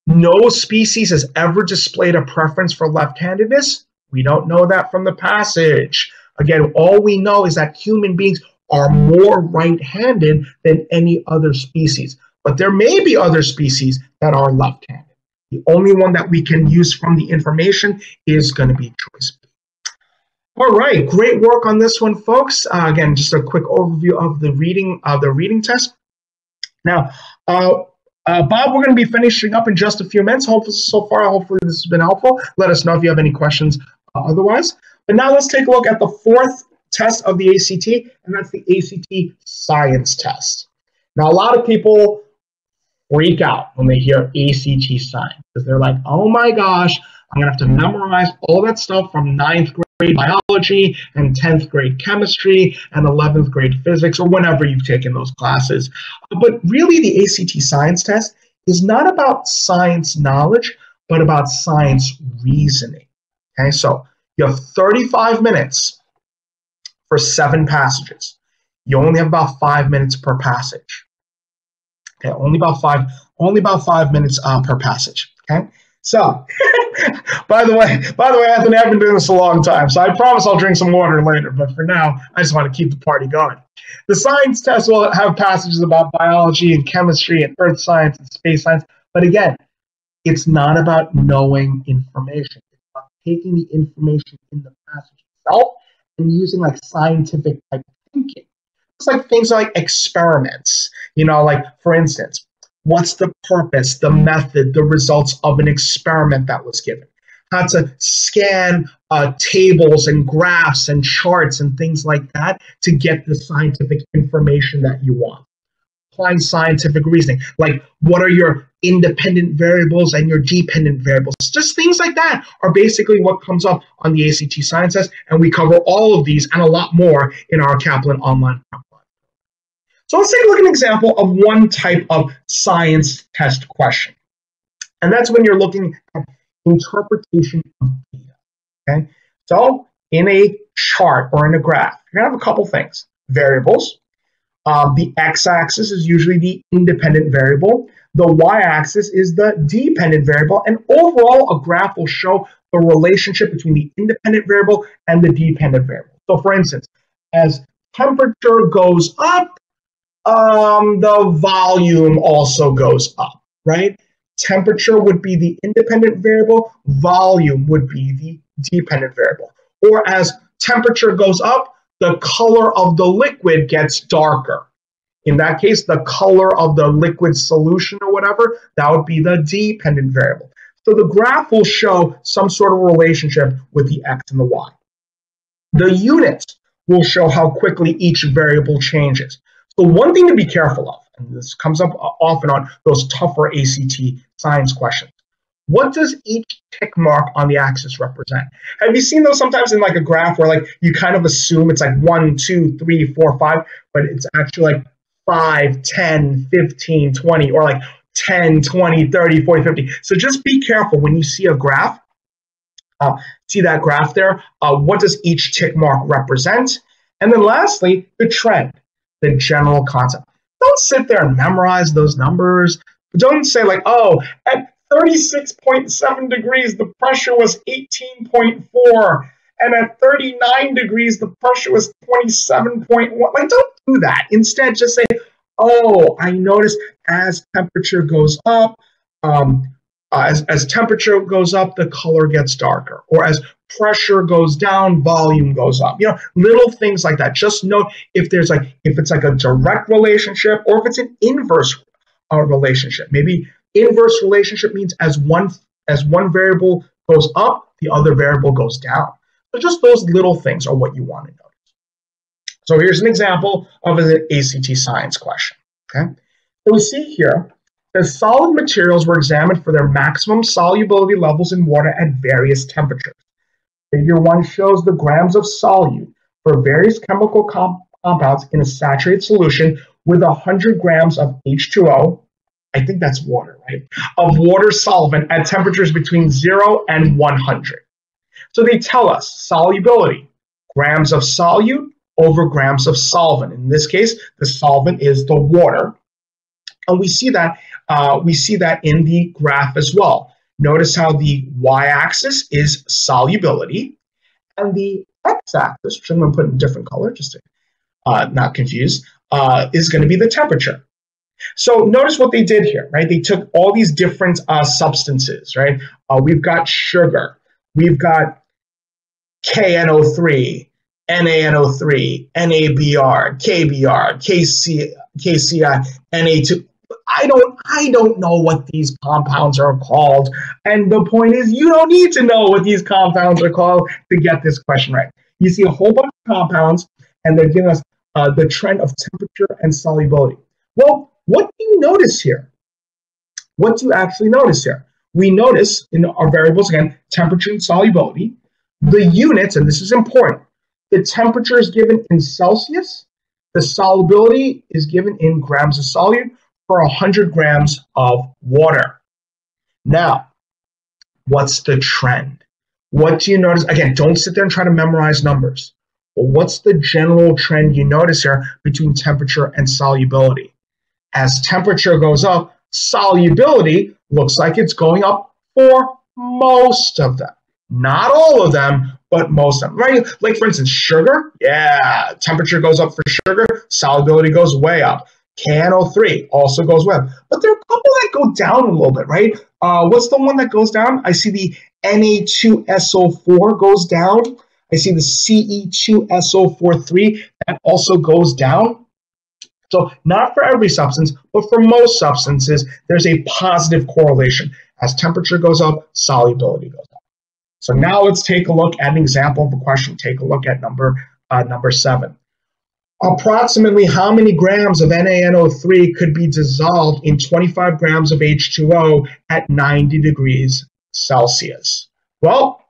No species has ever displayed a preference for left-handedness. We don't know that from the passage. Again, all we know is that human beings are more right-handed than any other species. But there may be other species that are left-handed. The only one that we can use from the information is going to be choice B. All right, great work on this one, folks. Again, just a quick overview of the reading test. Now, Bob, we're going to be finishing up in just a few minutes. Hopefully this has been helpful. Let us know if you have any questions otherwise. But now let's take a look at the fourth test of the ACT, and that's the ACT science test. Now, a lot of people freak out when they hear ACT science because they're like, oh my gosh, I'm going to have to memorize all that stuff from 9th grade biology and 10th grade chemistry and 11th grade physics, or whenever you've taken those classes. But really, the ACT science test is not about science knowledge, but about science reasoning. Okay, so you have 35 minutes for 7 passages. You only have about 5 minutes per passage. Okay, only about five minutes per passage. Okay, so by the way, Anthony, I've been doing this a long time, so I promise I'll drink some water later. But for now, I just want to keep the party going. The science test will have passages about biology and chemistry and earth science and space science. But again, it's not about knowing information. It's about taking the information in the passage itself and using like scientific type thinking. It's like things like experiments, like for instance, what's the purpose, the method, the results of an experiment that was given? How to scan tables and graphs and charts and things like that to get the scientific information that you want. Applying scientific reasoning, like what are your independent variables and your dependent variables? Just things like that are basically what comes up on the ACT science test, and we cover all of these and a lot more in our Kaplan online program. So let's take a look at an example of one type of science test question. And that's when you're looking at interpretation of data. Okay? So in a chart or in a graph, you're going to have a couple things. Variables. The x-axis is usually the independent variable. The y-axis is the dependent variable. And overall, a graph will show the relationship between the independent variable and the dependent variable. So for instance, as temperature goes up, the volume also goes up, right? Temperature would be the independent variable, volume would be the dependent variable. Or as temperature goes up, the color of the liquid gets darker. In that case, the color of the liquid solution or whatever, that would be the dependent variable. So the graph will show some sort of relationship with the x and the y. The units will show how quickly each variable changes. So one thing to be careful of, and this comes up often on those tougher ACT science questions, what does each tick mark on the axis represent? Have you seen those sometimes in like a graph where like you kind of assume it's like 1, 2, 3, 4, 5, but it's actually like 5, 10, 15, 20, or like 10, 20, 30, 40, 50. So just be careful when you see a graph. See that graph there? What does each tick mark represent? And then lastly, the trend, the general concept. Don't sit there and memorize those numbers. Don't say like, oh, at 36.7 degrees, the pressure was 18.4. And at 39 degrees, the pressure was 27.1. Like, don't do that. Instead, just say, oh, I noticed as temperature goes up, as temperature goes up, the color gets darker. Or as pressure goes down, volume goes up. You know, little things like that. Just note if it's like a direct relationship or if it's an inverse relationship. Maybe inverse relationship means as one variable goes up, the other variable goes down. So just those little things are what you want to notice. So here's an example of an ACT science question. Okay, so we see here that solid materials were examined for their maximum solubility levels in water at various temperatures. Figure 1 shows the grams of solute for various chemical compounds in a saturated solution with 100 grams of H2O, I think that's water, right, of water solvent at temperatures between 0 and 100. So they tell us solubility, grams of solute over grams of solvent. In this case, the solvent is the water. And we see that in the graph as well. Notice how the y-axis is solubility, and the x-axis, which I'm going to put in a different color just to not confuse, is going to be the temperature. So notice what they did here, right? They took all these different substances, right? We've got sugar, we've got KNO3, NaNO3, NABr, KBr, KCI, Na2. I don't know what these compounds are called. And the point is, you don't need to know what these compounds are called to get this question right. You see a whole bunch of compounds, and they're giving us the trend of temperature and solubility. Well, what do you notice here? What do you actually notice here? We notice in our variables, again, temperature and solubility. The units, and this is important, the temperature is given in Celsius. The solubility is given in grams of solute for 100 grams of water. Now, what's the trend? What do you notice? Again, don't sit there and try to memorize numbers. But what's the general trend you notice here between temperature and solubility? As temperature goes up, solubility looks like it's going up for most of them. Not all of them, but most of them, right? Like for instance, sugar, yeah, temperature goes up for sugar, solubility goes way up. KNO3 also goes way up. But there are a couple that go down a little bit, right? What's the one that goes down? I see the Na2SO4 goes down. I see the Ce2SO43 that also goes down. So not for every substance, but for most substances, there's a positive correlation. As temperature goes up, solubility goes up. So now let's take a look at an example of a question. Take a look at number 7. Approximately how many grams of NaNO3 could be dissolved in 25 grams of H2O at 90 degrees Celsius? Well,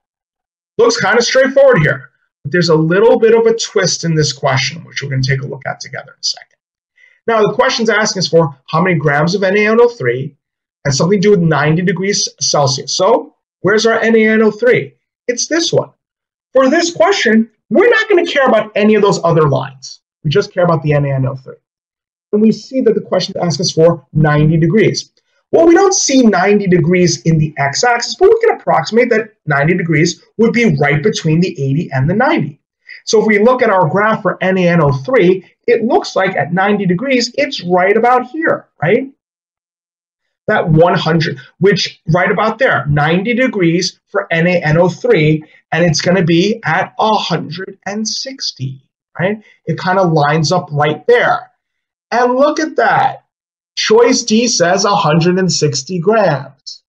looks kind of straightforward here, but there's a little bit of a twist in this question, which we're going to take a look at together in a second. Now, the question's asking us for how many grams of NaNO3 has something to do with 90 degrees Celsius. So where's our NaNO3? It's this one. For this question, we're not going to care about any of those other lines. We just care about the NaNO3. and we see that the question asks us for 90 degrees. Well, we don't see 90 degrees in the x-axis, but we can approximate that 90 degrees would be right between the 80 and the 90. So if we look at our graph for NaNO3, it looks like at 90 degrees, it's right about here, right? That 100, which right about there, 90 degrees for NaNO3, and it's going to be at 160, right? It kind of lines up right there. And look at that. Choice D says 160 grams.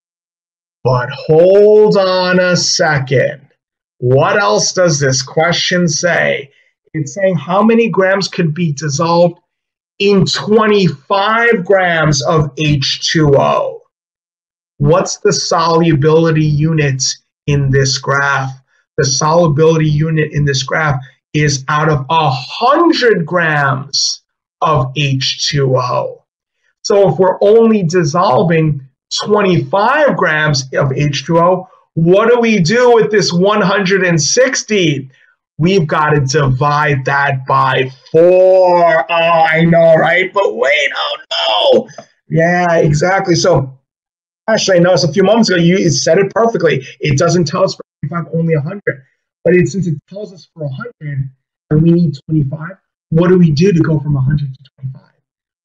But hold on a second. What else does this question say? It's saying how many grams could be dissolved in 25 grams of H2O. What's the solubility units in this graph? The solubility unit in this graph is out of 100 grams of H2O. So if we're only dissolving 25 grams of H2O, what do we do with this 160? We've got to divide that by 4. Oh, I know, right? But wait, oh no. Yeah, exactly. So actually, I noticed a few moments ago, you said it perfectly. It doesn't tell us for 25, only 100. But since it tells us for 100 and we need 25, what do we do to go from 100 to 25?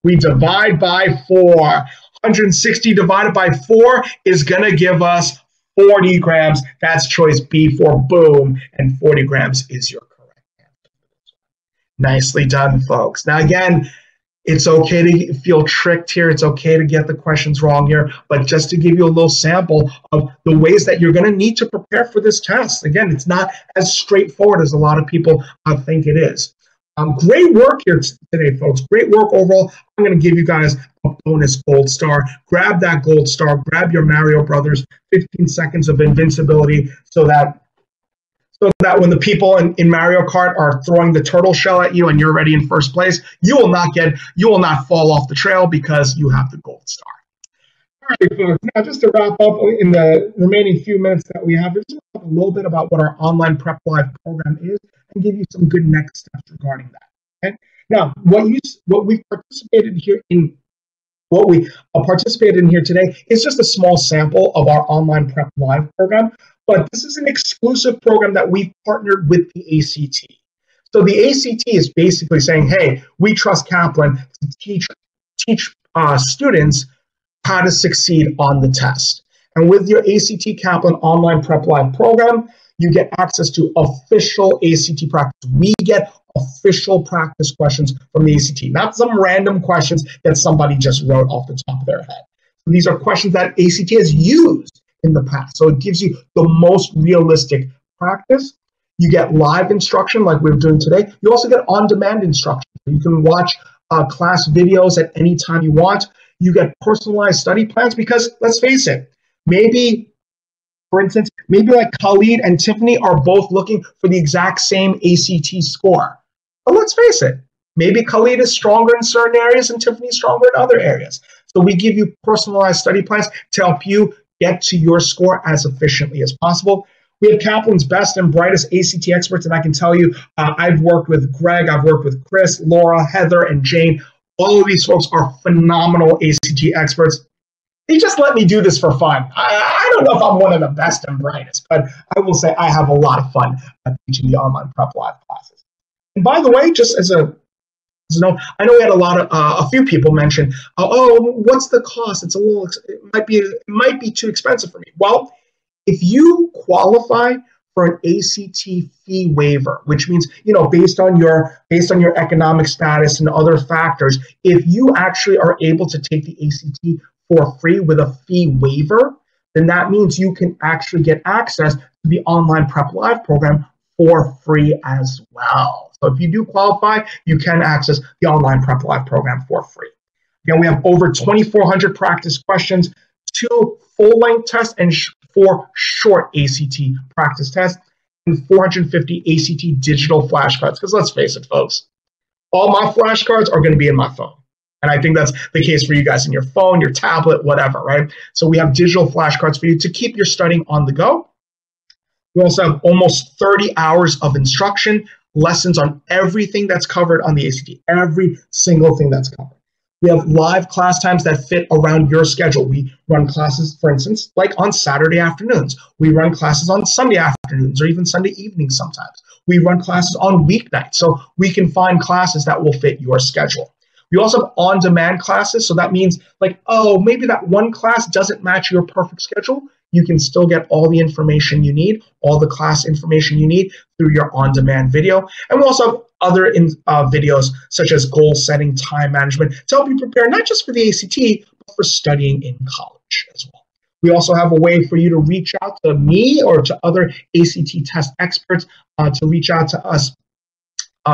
We divide by 4. 160 divided by 4 is going to give us 40 grams. That's choice B for boom, and 40 grams is your correct answer. Nicely done, folks. Now, again, it's okay to feel tricked here. It's okay to get the questions wrong here, but just to give you a little sample of the ways that you're going to need to prepare for this test. Again, it's not as straightforward as a lot of people think it is. Great work here today, folks. Great work overall. I'm going to give you guys a bonus gold star. Grab that gold star. Grab your Mario Brothers 15 seconds of invincibility so that when the people in Mario Kart are throwing the turtle shell at you and you're already in first place, you will not fall off the trail because you have the gold star. All right, folks. Now, just to wrap up in the remaining few minutes that we have, just talk a little bit about what our online Prep Live program is and give you some good next steps regarding that. Okay. Now, what we participated in here today is just a small sample of our online Prep Live program, but this is an exclusive program that we've partnered with the ACT. So the ACT is basically saying, hey, we trust Kaplan to teach students how to succeed on the test. And with your ACT Kaplan online Prep Live program, you get access to official ACT practice. We get official practice questions from the ACT, not some random questions that somebody just wrote off the top of their head. So these are questions that ACT has used in the past. So it gives you the most realistic practice. You get live instruction like we're doing today. You also get on-demand instruction. You can watch class videos at any time you want. You get personalized study plans because, let's face it, maybe, for instance, maybe like Khalid and Tiffany are both looking for the exact same ACT score. But let's face it, maybe Khalid is stronger in certain areas and Tiffany is stronger in other areas. So we give you personalized study plans to help you get to your score as efficiently as possible. We have Kaplan's best and brightest ACT experts, and I can tell you, I've worked with Greg, I've worked with Chris, Laura, Heather, and Jane. All of these folks are phenomenal ACT experts. They just let me do this for fun. I don't know if I'm one of the best and brightest, but I will say I have a lot of fun teaching the online Prep Live classes. And by the way, just as a note, I know we had a few people mention, oh, what's the cost? It's it might be too expensive for me. Well, if you qualify for an ACT fee waiver, which means, based on your economic status and other factors, if you actually are able to take the ACT for free with a fee waiver, then that means you can actually get access to the online Prep Live program for free as well. So if you do qualify, you can access the online Prep Live program for free. Again, we have over 2,400 practice questions, 2 full-length tests, and 4 short ACT practice tests, and 450 ACT digital flashcards. Because let's face it, folks, all my flashcards are going to be in my phone. And I think that's the case for you guys in your phone, your tablet, whatever, right? So we have digital flashcards for you to keep your studying on the go. We also have almost 30 hours of instruction, lessons on everything that's covered on the ACT, every single thing that's covered. We have live class times that fit around your schedule. We run classes, for instance, like on Saturday afternoons. We run classes on Sunday afternoons or even Sunday evenings sometimes. We run classes on weeknights, so we can find classes that will fit your schedule. We also have on-demand classes, so that means like, oh, maybe that one class doesn't match your perfect schedule. You can still get all the information you need, all the class information you need through your on-demand video. And we also have other videos such as goal setting, time management to help you prepare not just for the ACT, but for studying in college as well. We also have a way for you to reach out to me or to other ACT test experts to reach out to us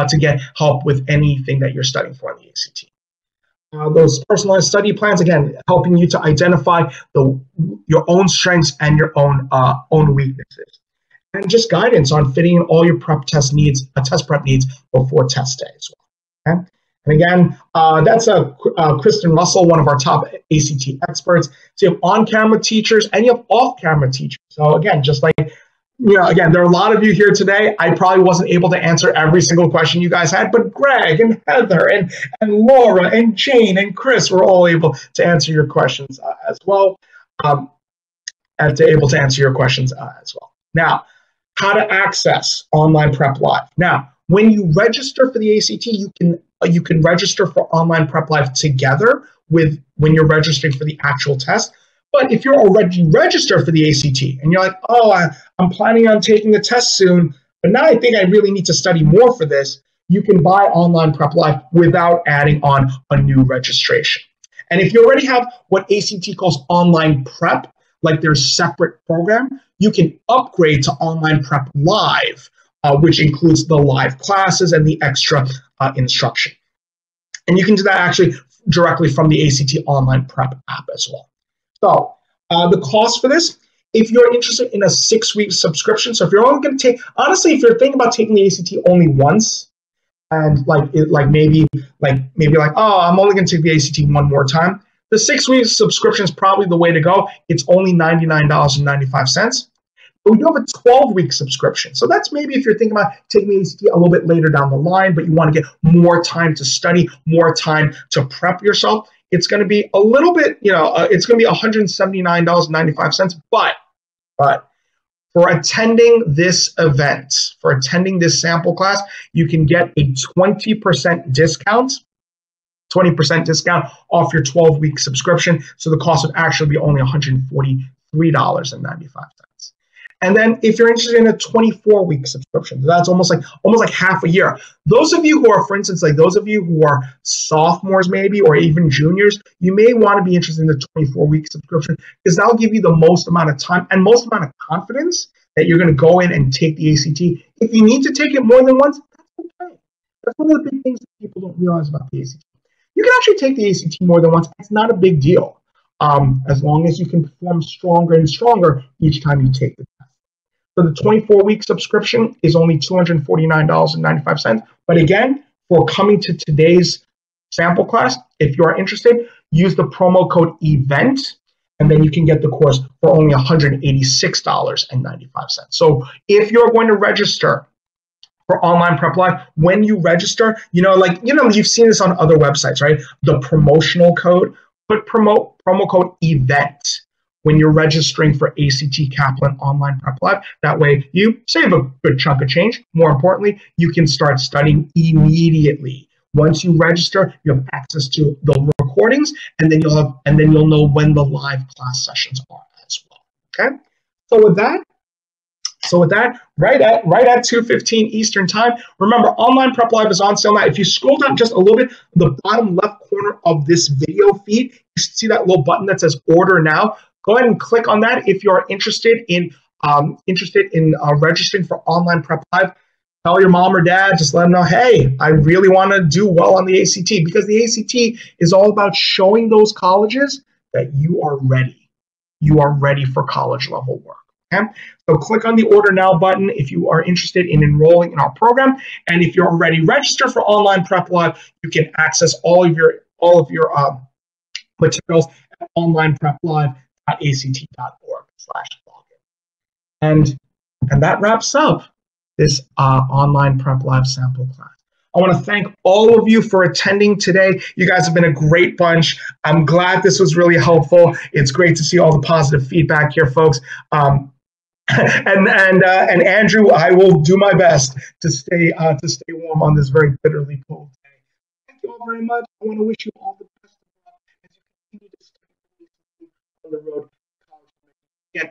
to get help with anything that you're studying for in the ACT. Those personalized study plans, again, helping you to identify your own strengths and your own weaknesses. And just guidance on fitting in all your test prep needs before test day as well. Okay? And again, that's Kristen Russell, one of our top ACT experts. So you have on-camera teachers and you have off-camera teachers. So again, just like, again, there are a lot of you here today. I probably wasn't able to answer every single question you guys had, but Greg and Heather and Laura and Jane and Chris were all able to answer your questions as well. And to able to answer your questions as well. Now, how to access Online Prep Live. Now, when you register for the ACT, you can register for Online Prep Live together with when you're registering for the actual test. But if you're already registered for the ACT and you're like, oh, I'm planning on taking the test soon, but now I think I really need to study more for this, you can buy Online Prep Live without adding on a new registration. And if you already have what ACT calls Online Prep, like their separate program, you can upgrade to Online Prep Live, which includes the live classes and the extra instruction. And you can do that actually directly from the ACT Online Prep app as well. So the cost for this, if you're interested in a 6-week subscription, so if you're only going to take, honestly, if you're thinking about taking the ACT only once, and maybe oh, I'm only going to take the ACT one more time, the 6-week subscription is probably the way to go. It's only $99.95. But we do have a 12-week subscription. So that's maybe if you're thinking about taking the ACT a little bit later down the line, but you want to get more time to study, more time to prep yourself. It's going to be a little bit, it's going to be $179.95. But for attending this event, for attending this sample class, you can get a 20% discount. 20% discount off your 12-week subscription. So the cost would actually be only $143.95. And then if you're interested in a 24-week subscription, that's almost like half a year. Those of you who are, for instance, like those of you who are sophomores maybe, or even juniors, you may want to be interested in the 24-week subscription because that'll give you the most amount of time and most amount of confidence that you're going to go in and take the ACT. If you need to take it more than once, that's okay. That's one of the big things that people don't realize about the ACT. You can actually take the ACT more than once. It's not a big deal, as long as you can perform stronger and stronger each time you take the test. So the 24-week subscription is only $249.95. But again, for coming to today's sample class, if you are interested, use the promo code EVENT, and then you can get the course for only $186.95. So if you're going to register for Online Prep Live, when you register, you've seen this on other websites, right? The promotional code, put promo code EVENT when you're registering for ACT Kaplan Online Prep Live. That way you save a good chunk of change. More importantly, you can start studying immediately. Once you register, you have access to the recordings, and then you'll know when the live class sessions are as well. Okay? So with that, right at 2:15 Eastern time, remember, Online Prep Live is on sale now. If you scroll down just a little bit, the bottom left corner of this video feed, you see that little button that says Order Now. Go ahead and click on that if you are interested in registering for Online Prep Live. Tell your mom or dad, just let them know, hey, I really want to do well on the ACT, because the ACT is all about showing those colleges that you are ready. You are ready for college level work. Okay? So click on the Order Now button if you are interested in enrolling in our program. And if you're already registered for Online Prep Live, you can access all of your materials at onlinepreplive.act.org/login. And that wraps up this Online Prep Live sample class. I want to thank all of you for attending today. You guys have been a great bunch. I'm glad this was really helpful. It's great to see all the positive feedback here, folks. And Andrew, I will do my best to stay warm on this very bitterly cold day. Thank you all very much. I want to wish you all the best of luck as you continue to study on the road to college. Again,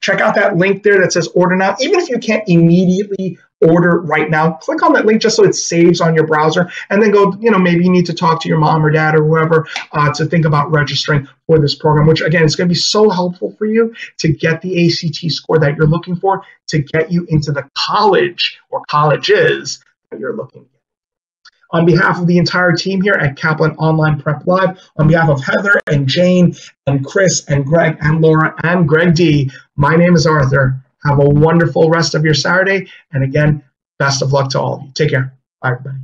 check out that link there that says order now. Even if you can't immediately order right now, click on that link just so it saves on your browser, and then go, maybe you need to talk to your mom or dad or whoever to think about registering for this program, which again is going to be so helpful for you to get the ACT score that you're looking for, to get you into the college or colleges that you're looking for. On behalf of the entire team here at Kaplan Online Prep Live, on behalf of Heather and Jane and Chris and Greg and Laura and Greg D, my name is Arthur. Have a wonderful rest of your Saturday. And again, best of luck to all of you. Take care. Bye, everybody.